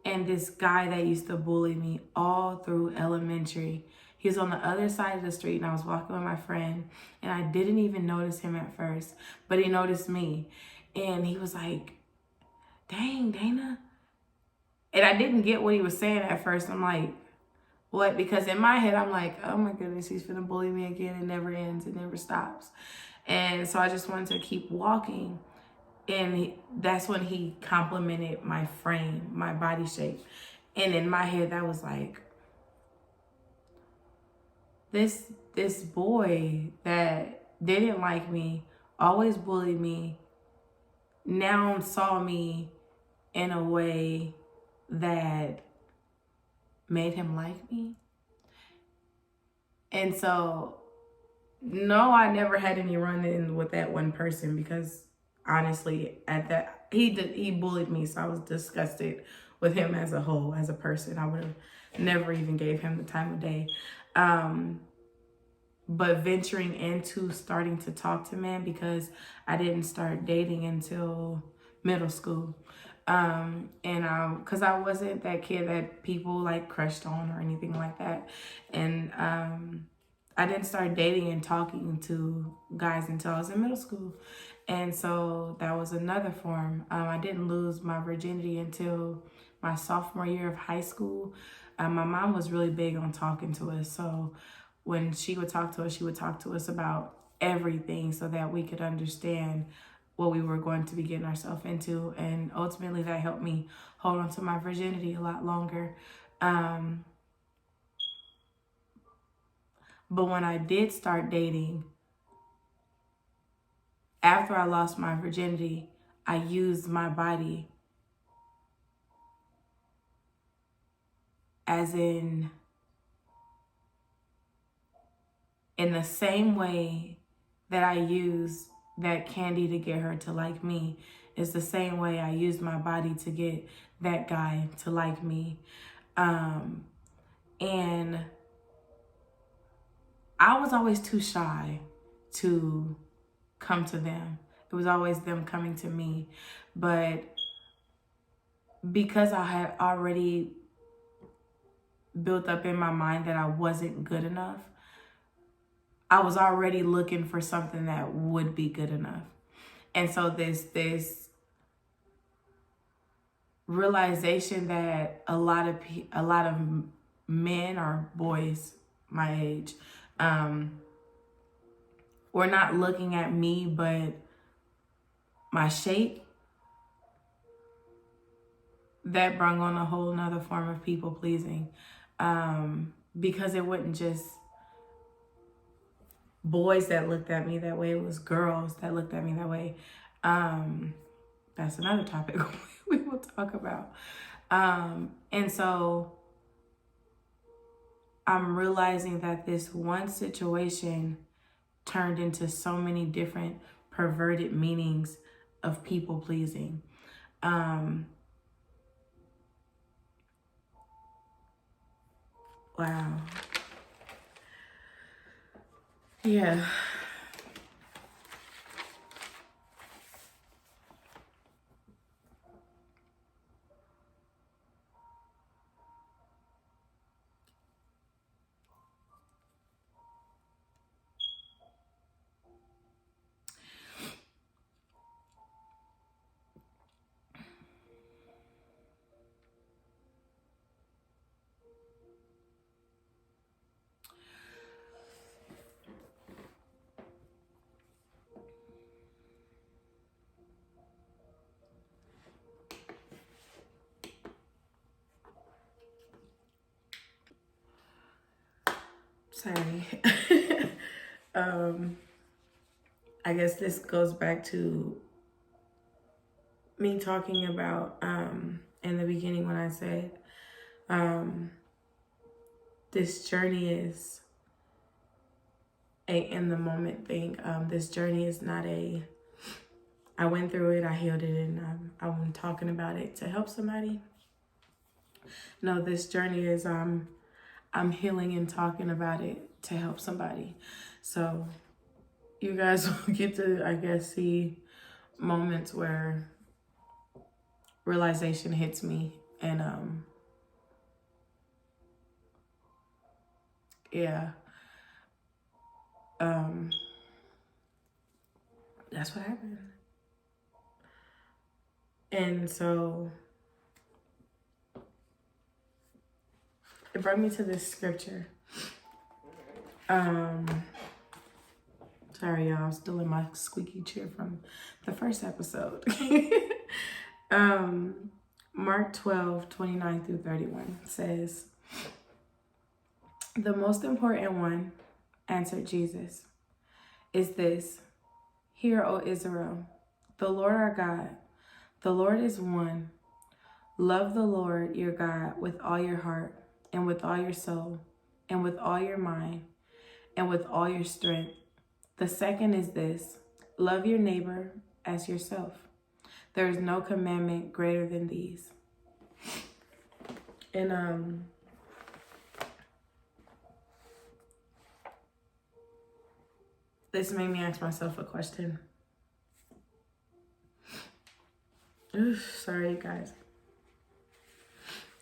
and this guy that used to bully me all through elementary, he was on the other side of the street, and I was walking with my friend, and I didn't even notice him at first, but he noticed me. And he was like, "Dang, Dana." And I didn't get what he was saying at first. I'm like, what? Because in my head, I'm like, oh my goodness, he's gonna bully me again. It never ends. It never stops. And so I just wanted to keep walking. And that's when he complimented my frame, my body shape. And in my head, that was like, this boy that didn't like me, always bullied me, now saw me in a way that made him like me. And so, no, I never had any run-in with that one person, because honestly, at that, he bullied me, so I was disgusted with him as a whole, as a person. I would have never even gave him the time of day. But venturing into starting to talk to men, because I didn't start dating until middle school. And because I wasn't that kid that people like crushed on or anything like that. And I didn't start dating and talking to guys until I was in middle school. And so that was another form. I didn't lose my virginity until my sophomore year of high school. My mom was really big on talking to us. So when she would talk to us about everything so that we could understand what we were going to be getting ourselves into. And ultimately that helped me hold on to my virginity a lot longer. But when I did start dating, after I lost my virginity, I used my body as in the same way that I used that Candy to get her to like me is the same way I used my body to get that guy to like me. And I was always too shy to come to them. It was always them coming to me. But because I had already built up in my mind that I wasn't good enough, I was already looking for something that would be good enough. And so this realization that a lot of men or boys my age were not looking at me but my shape, that brought on a whole nother form of people pleasing, because it wasn't just boys that looked at me that way, it was girls that looked at me that way. That's another topic we will talk about. And so I'm realizing that this one situation turned into so many different perverted meanings of people pleasing. Wow. Yeah. Sorry. I guess this goes back to me talking about in the beginning when I said this journey is a in the moment thing. This journey is not I went through it, I healed it, and I'm talking about it to help somebody. No, this journey is I'm healing and talking about it to help somebody. So you guys will get to, I guess, see moments where realization hits me, and yeah, that's what happened. And so it brought me to this scripture. Sorry, y'all, I'm still in my squeaky chair from the first episode. Mark 12:29-31 says, "The most important one," answered Jesus, "is this: Hear, O Israel, the Lord our God, the Lord is one. Love the Lord your God with all your heart, and with all your soul, and with all your mind, and with all your strength. The second is this: love your neighbor as yourself. There is no commandment greater than these." And this made me ask myself a question. Oof, sorry, you guys.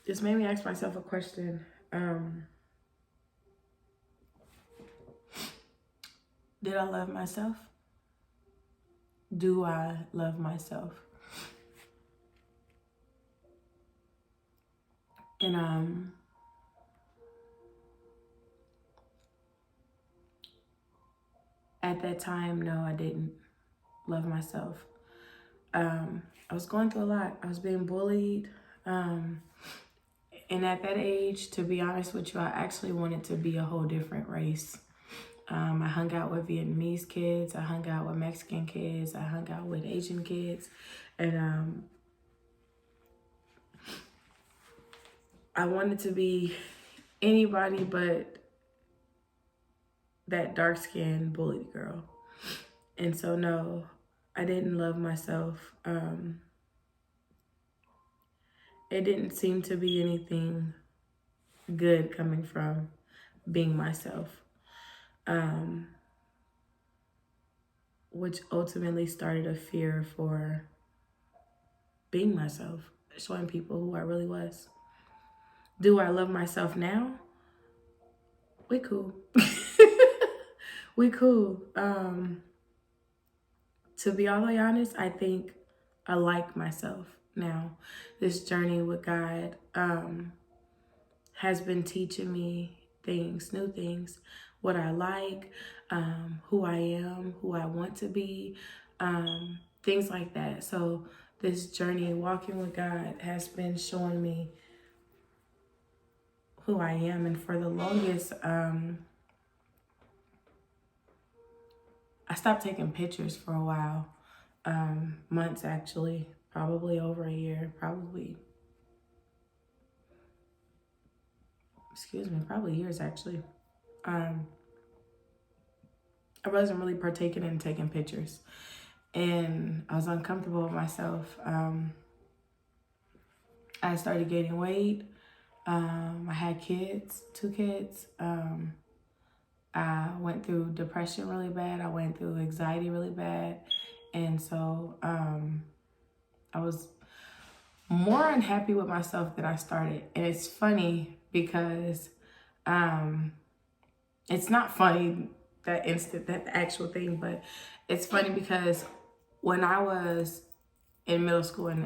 This made me ask myself a question. Did I love myself? Do I love myself? And at that time, no, I didn't love myself. I was going through a lot. I was being bullied. And at that age, to be honest with you, I actually wanted to be a whole different race. I hung out with Vietnamese kids. I hung out with Mexican kids. I hung out with Asian kids. And I wanted to be anybody but that dark-skinned bullied girl. And so, no, I didn't love myself. It didn't seem to be anything good coming from being myself, which ultimately started a fear for being myself, showing people who I really was. Do I love myself now? We cool. We cool. To be all the way honest, I think I like myself now. This journey with God has been teaching me things, new things, what I like, who I am, who I want to be, things like that. So this journey, walking with God, has been showing me who I am. And for the longest, I stopped taking pictures for a while, months actually, probably over a year, probably years actually. I wasn't really partaking in taking pictures, and I was uncomfortable with myself. I started gaining weight. I had kids, 2 kids. I went through depression really bad. I went through anxiety really bad. And so I was more unhappy with myself than I started. And it's funny because it's not funny that actual thing, but it's funny because when I was in middle school and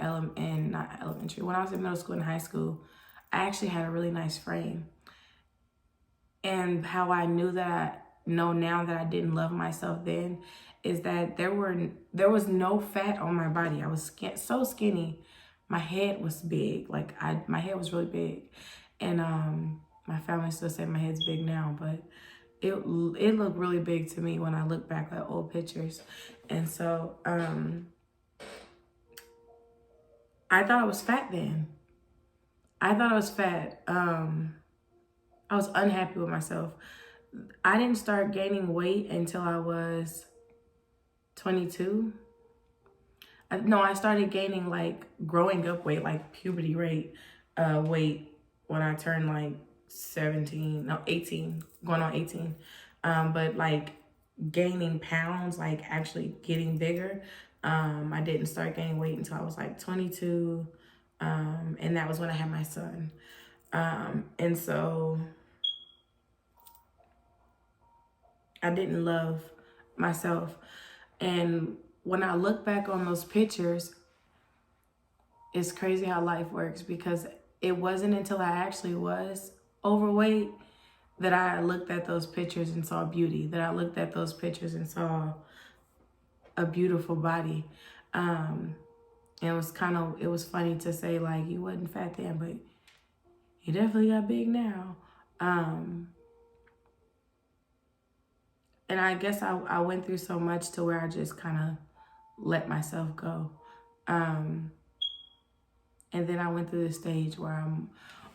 not elementary, when I was in middle school and high school, I actually had a really nice frame. And how I knew that I know now that I didn't love myself then is that there was no fat on my body. I was so skinny. My head was big. My head was really big. And my family still say my head's big now, but it looked really big to me when I look back at old pictures. And so I thought I was fat then. I thought I was fat. I was unhappy with myself. I didn't start gaining weight until I was 22. I started gaining growing up weight, like puberty rate weight when I turned 18, going on 18. But gaining pounds, actually getting bigger, I didn't start gaining weight until I was 22. And that was when I had my son. And so I didn't love myself. And when I look back on those pictures, it's crazy how life works, because it wasn't until I actually was overweight that I looked at those pictures and saw beauty, that I looked at those pictures and saw a beautiful body. And it was funny to say, you wasn't fat then, but you definitely got big now. And I guess I went through so much to where I just kind of let myself go. And then I went through the stage where I'm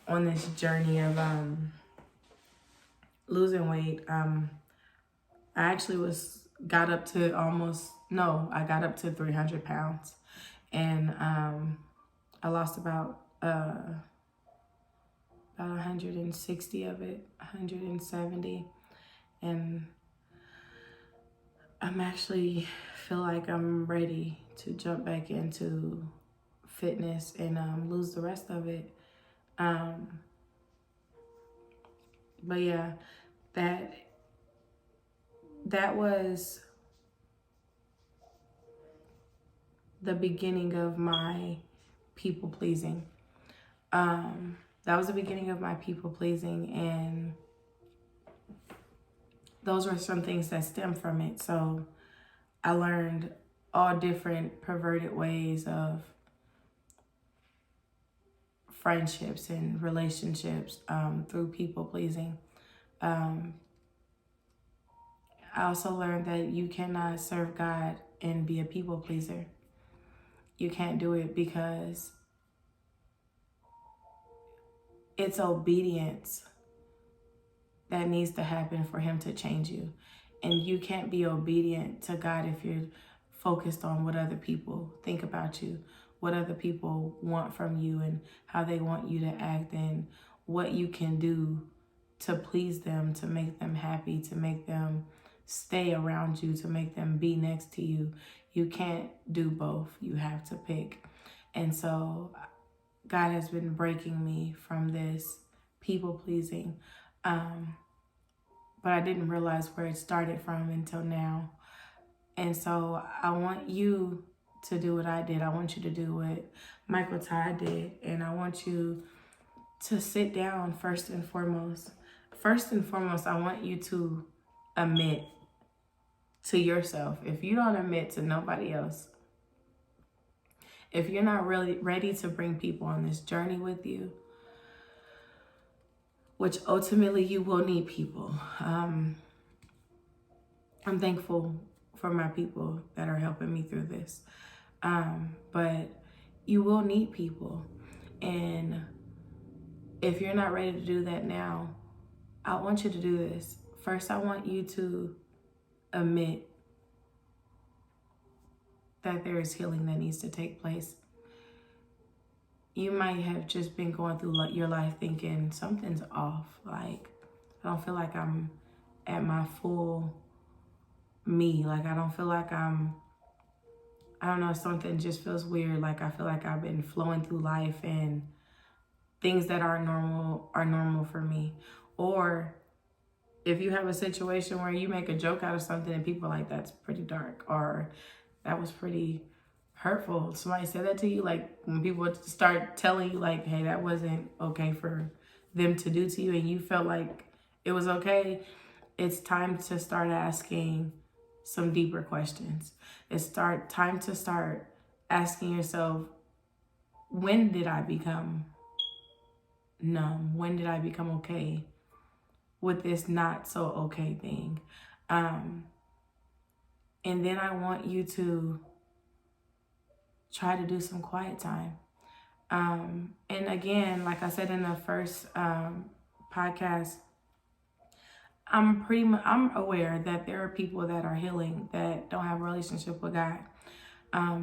on this journey of losing weight. I actually got up to 300 pounds. And I lost about 160 of it, 170. And I'm actually feel like I'm ready to jump back into fitness and lose the rest of it. But yeah, that was the beginning of my people pleasing. That was the beginning of my people pleasing, and those were some things that stem from it. So I learned all different perverted ways of friendships and relationships through people pleasing. I also learned that you cannot serve God and be a people pleaser. You can't do it because it's obedience that needs to happen for him to change you. And you can't be obedient to God if you're focused on what other people think about you, what other people want from you, and how they want you to act, and what you can do to please them, to make them happy, to make them stay around you, to make them be next to you. You can't do both. You have to pick. And so God has been breaking me from this people pleasing. But I didn't realize where it started from until now. And so I want you to do what I did. I want you to do what Michael Todd did. And I want you to sit down first and foremost. First and foremost, I want you to admit to yourself. If you don't admit to nobody else, if you're not really ready to bring people on this journey with you, which ultimately you will need people. I'm thankful for my people that are helping me through this. But you will need people. And if you're not ready to do that now, I want you to do this. First, I want you to admit that there is healing that needs to take place. You might have just been going through your life thinking something's off. Like, I don't feel like I'm at my full me. Like, I don't feel like I don't know, something just feels weird. Like, I feel like I've been flowing through life and things that are normal for me. Or if you have a situation where you make a joke out of something and people are like, that's pretty dark, or that was pretty hurtful. Somebody said that to you, like when people start telling you like, hey, that wasn't okay for them to do to you, and you felt like it was okay, it's time to start asking some deeper questions. It's time to start asking yourself, when did I become numb? When did I become okay with this not so okay thing? And then I want you to try to do some quiet time. And again, like I said in the first podcast, I'm aware that there are people that are healing that don't have a relationship with God.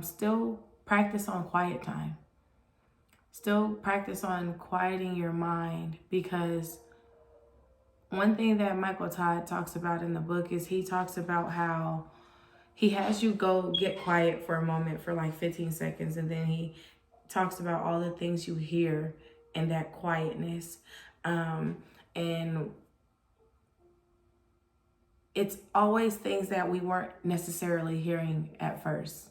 Still practice on quiet time. Still practice on quieting your mind, because one thing that Michael Todd talks about in the book is he talks about how he has you go get quiet for a moment for like 15 seconds, and then he talks about all the things you hear in that quietness. And it's always things that we weren't necessarily hearing at first.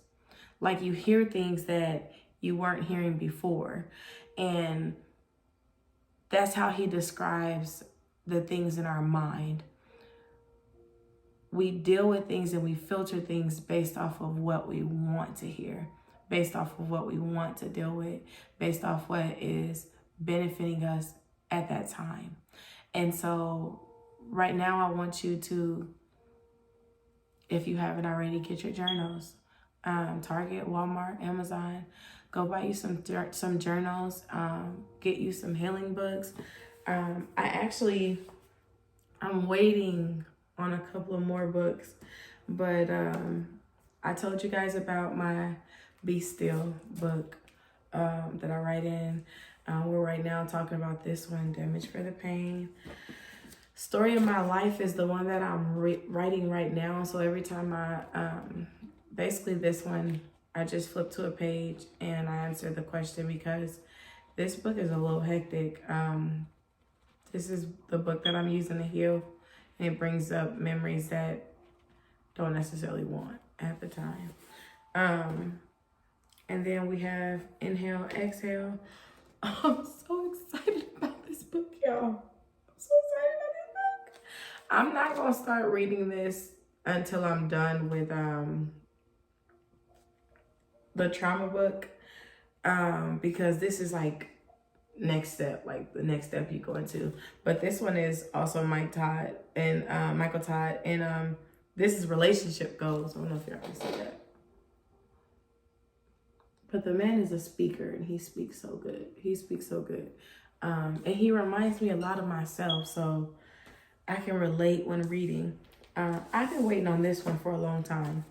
Like, you hear things that you weren't hearing before. And that's how he describes the things in our mind. We deal with things and we filter things based off of what we want to hear, based off of what we want to deal with, based off what is benefiting us at that time. And so right now I want you to, if you haven't already, get your journals. Target, Walmart, Amazon. Go buy you some journals. Get you some healing books. I'm waiting on a couple of more books, but I told you guys about my Be Still book that I write in. We're right now talking about this one, Damage for the Pain. Story of My Life is the one that I'm writing right now. So every time basically this one, I just flip to a page and I answer the question, because this book is a little hectic. This is the book that I'm using to heal, and it brings up memories that don't necessarily want at the time. And then we have Inhale, Exhale. I'm so excited about this book, y'all. I'm so excited about this book. I'm not gonna start reading this until I'm done with the trauma book, because this is like next step, like the next step you go into. But this one is also Michael Todd, and this is relationship goals. I don't know if y'all can see that. But the man is a speaker, and he speaks so good. He speaks so good. And he reminds me a lot of myself, so I can relate when reading. I've been waiting on this one for a long time.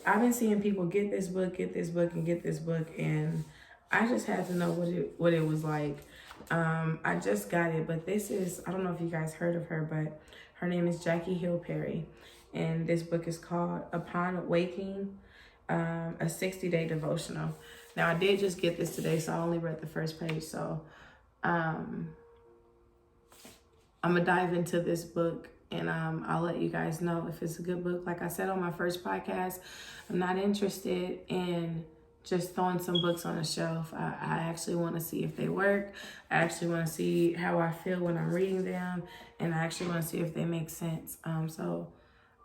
I've been seeing people get this book, and get this book, and I just had to know what it was like. I just got it, but this is, I don't know if you guys heard of her, but her name is Jackie Hill Perry, and this book is called Upon Waking, a 60-day devotional. Now, I did just get this today, so I only read the first page, so I'm gonna dive into this book, and I'll let you guys know if it's a good book. Like I said on my first podcast, I'm not interested in just throwing some books on a shelf. I actually want to see if they work. I actually want to see how I feel when I'm reading them, and I actually want to see if they make sense. So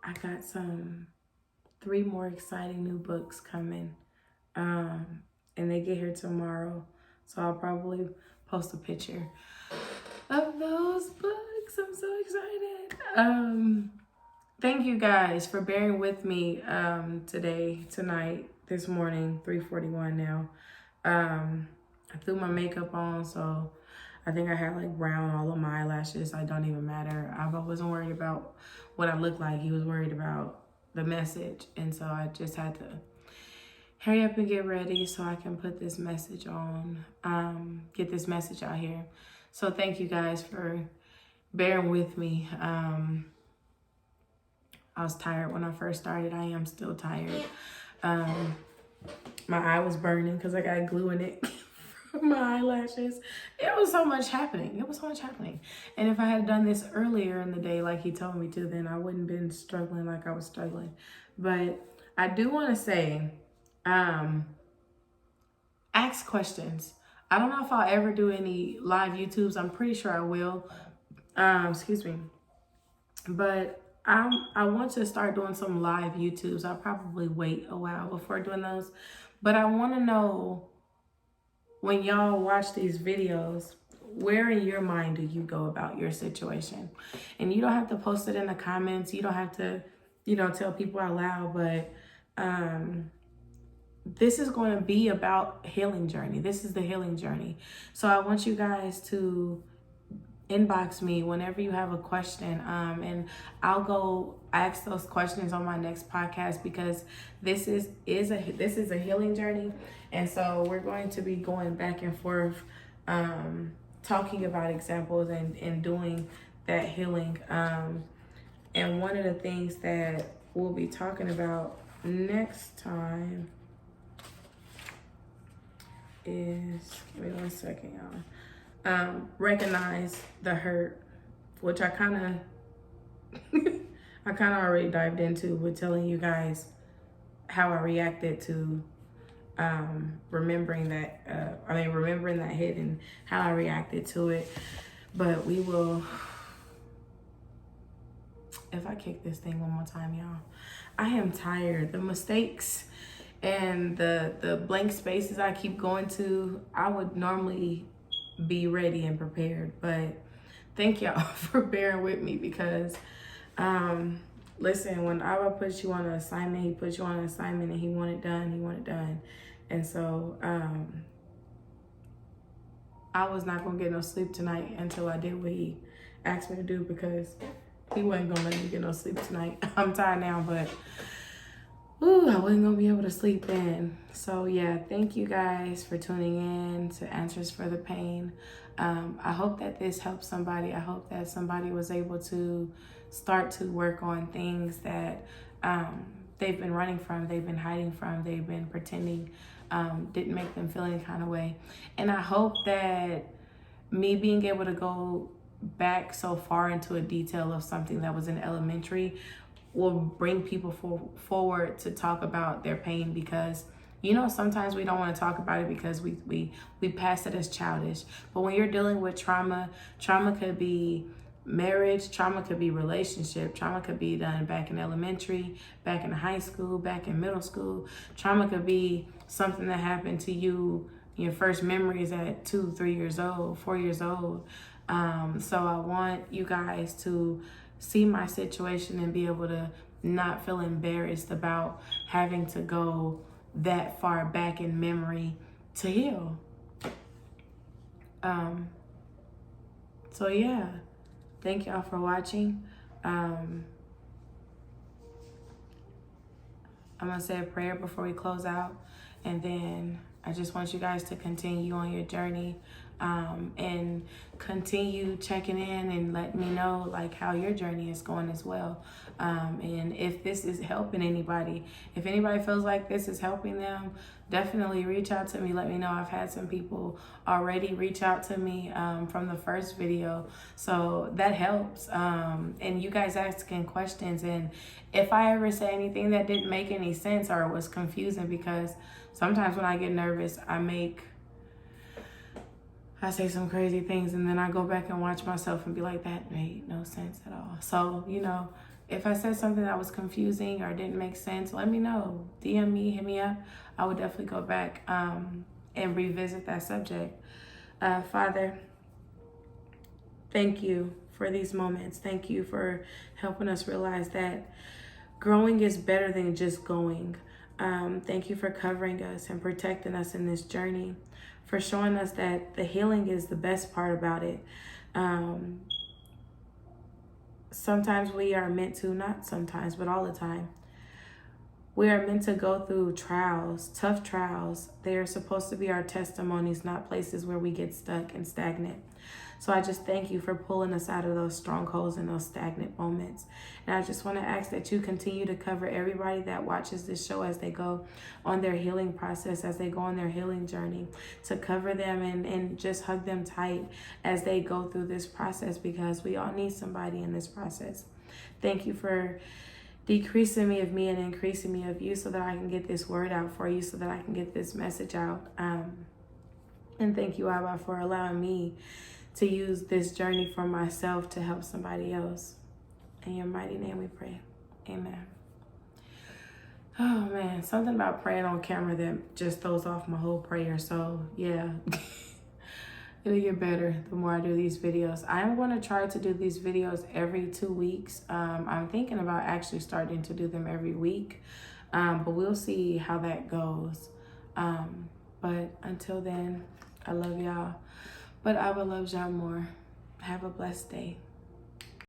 I got 3 more exciting new books coming, and they get here tomorrow. So I'll probably post a picture of those books. I'm so excited. Thank you guys for bearing with me tonight, this morning, 3:41 now. I threw my makeup on, so I think I had like brown all of my eyelashes. I don't even matter. I wasn't worried about what I looked like. He was worried about the message, and so I just had to hurry up and get ready so I can put this message on, get this message out here. So thank you guys for bearing with me. I was tired when I first started. I am still tired. My eye was burning because I got glue in it from my eyelashes. It was so much happening. And if I had done this earlier in the day like he told me to, then I wouldn't have been struggling like I was struggling. But I do want to say, ask questions. I don't know if I'll ever do any live YouTubes. I'm pretty sure I will. Excuse me. But I want to start doing some live YouTubes. I'll probably wait a while before doing those. But I want to know, when y'all watch these videos, where in your mind do you go about your situation? And you don't have to post it in the comments. You don't have to, tell people out loud. But this is going to be about healing journey. This is the healing journey. So I want you guys to inbox me whenever you have a question, and I'll go ask those questions on my next podcast, because this is a healing journey, and so we're going to be going back and forth, talking about examples and doing that healing. And one of the things that we'll be talking about next time is, give me 1 second, y'all. Recognize the hurt, which I kind of already dived into with telling you guys how I reacted to remembering that hit and how I reacted to it. But we will, if I kick this thing one more time, y'all, I am tired. The mistakes and the blank spaces I keep going to, I would normally be ready and prepared, but thank y'all for bearing with me, because listen, when Abba puts you on an assignment, he puts you on an assignment, and he want it done. And so I was not gonna get no sleep tonight until I did what he asked me to do, because he wasn't gonna let me get no sleep tonight. I'm tired now, but I wasn't gonna be able to sleep then. So yeah, thank you guys for tuning in to Answers for the Pain. I hope that this helps somebody. I hope that somebody was able to start to work on things that they've been running from, they've been hiding from, they've been pretending didn't make them feel any kind of way. And I hope that me being able to go back so far into a detail of something that was in elementary will bring people forward to talk about their pain, because sometimes we don't want to talk about it because we pass it as childish. But when you're dealing with trauma could be marriage, trauma could be relationship, trauma could be done back in elementary, back in high school, back in middle school. Trauma could be something that happened to you, your first memories at 2, 3 years old, 4 years old. So I want you guys to see my situation and be able to not feel embarrassed about having to go that far back in memory to heal. So yeah, thank y'all for watching. I'm gonna say a prayer before we close out, and then I just want you guys to continue on your journey, and continue checking in and let me know like how your journey is going as well. And if this is helping anybody, if anybody feels like this is helping them, definitely reach out to me. Let me know. I've had some people already reach out to me from the first video, so that helps. And you guys asking questions, and if I ever say anything that didn't make any sense or was confusing, because sometimes when I get nervous, I say some crazy things, and then I go back and watch myself and be like, that made no sense at all. So, you know, if I said something that was confusing or didn't make sense, let me know. DM me, hit me up. I would definitely go back and revisit that subject. Father, thank you for these moments. Thank you for helping us realize that growing is better than just going. Thank you for covering us and protecting us in this journey, for showing us that the healing is the best part about it. Sometimes we are meant to, not sometimes, but all the time, we are meant to go through trials, tough trials. They are supposed to be our testimonies, not places where we get stuck and stagnant. So I just thank you for pulling us out of those strongholds and those stagnant moments. And I just want to ask that you continue to cover everybody that watches this show as they go on their healing process, as they go on their healing journey, to cover them and just hug them tight as they go through this process, because we all need somebody in this process. Thank you for decreasing me of me and increasing me of you, so that I can get this word out for you, so that I can get this message out. And thank you, Abba, for allowing me to use this journey for myself to help somebody else. In your mighty name we pray. Amen. Oh man, something about praying on camera that just throws off my whole prayer. So yeah, it'll get better the more I do these videos. I'm going to try to do these videos every 2 weeks. I'm thinking about actually starting to do them every week, but we'll see how that goes. But until then, I love y'all. But Abba loves y'all more. Have a blessed day.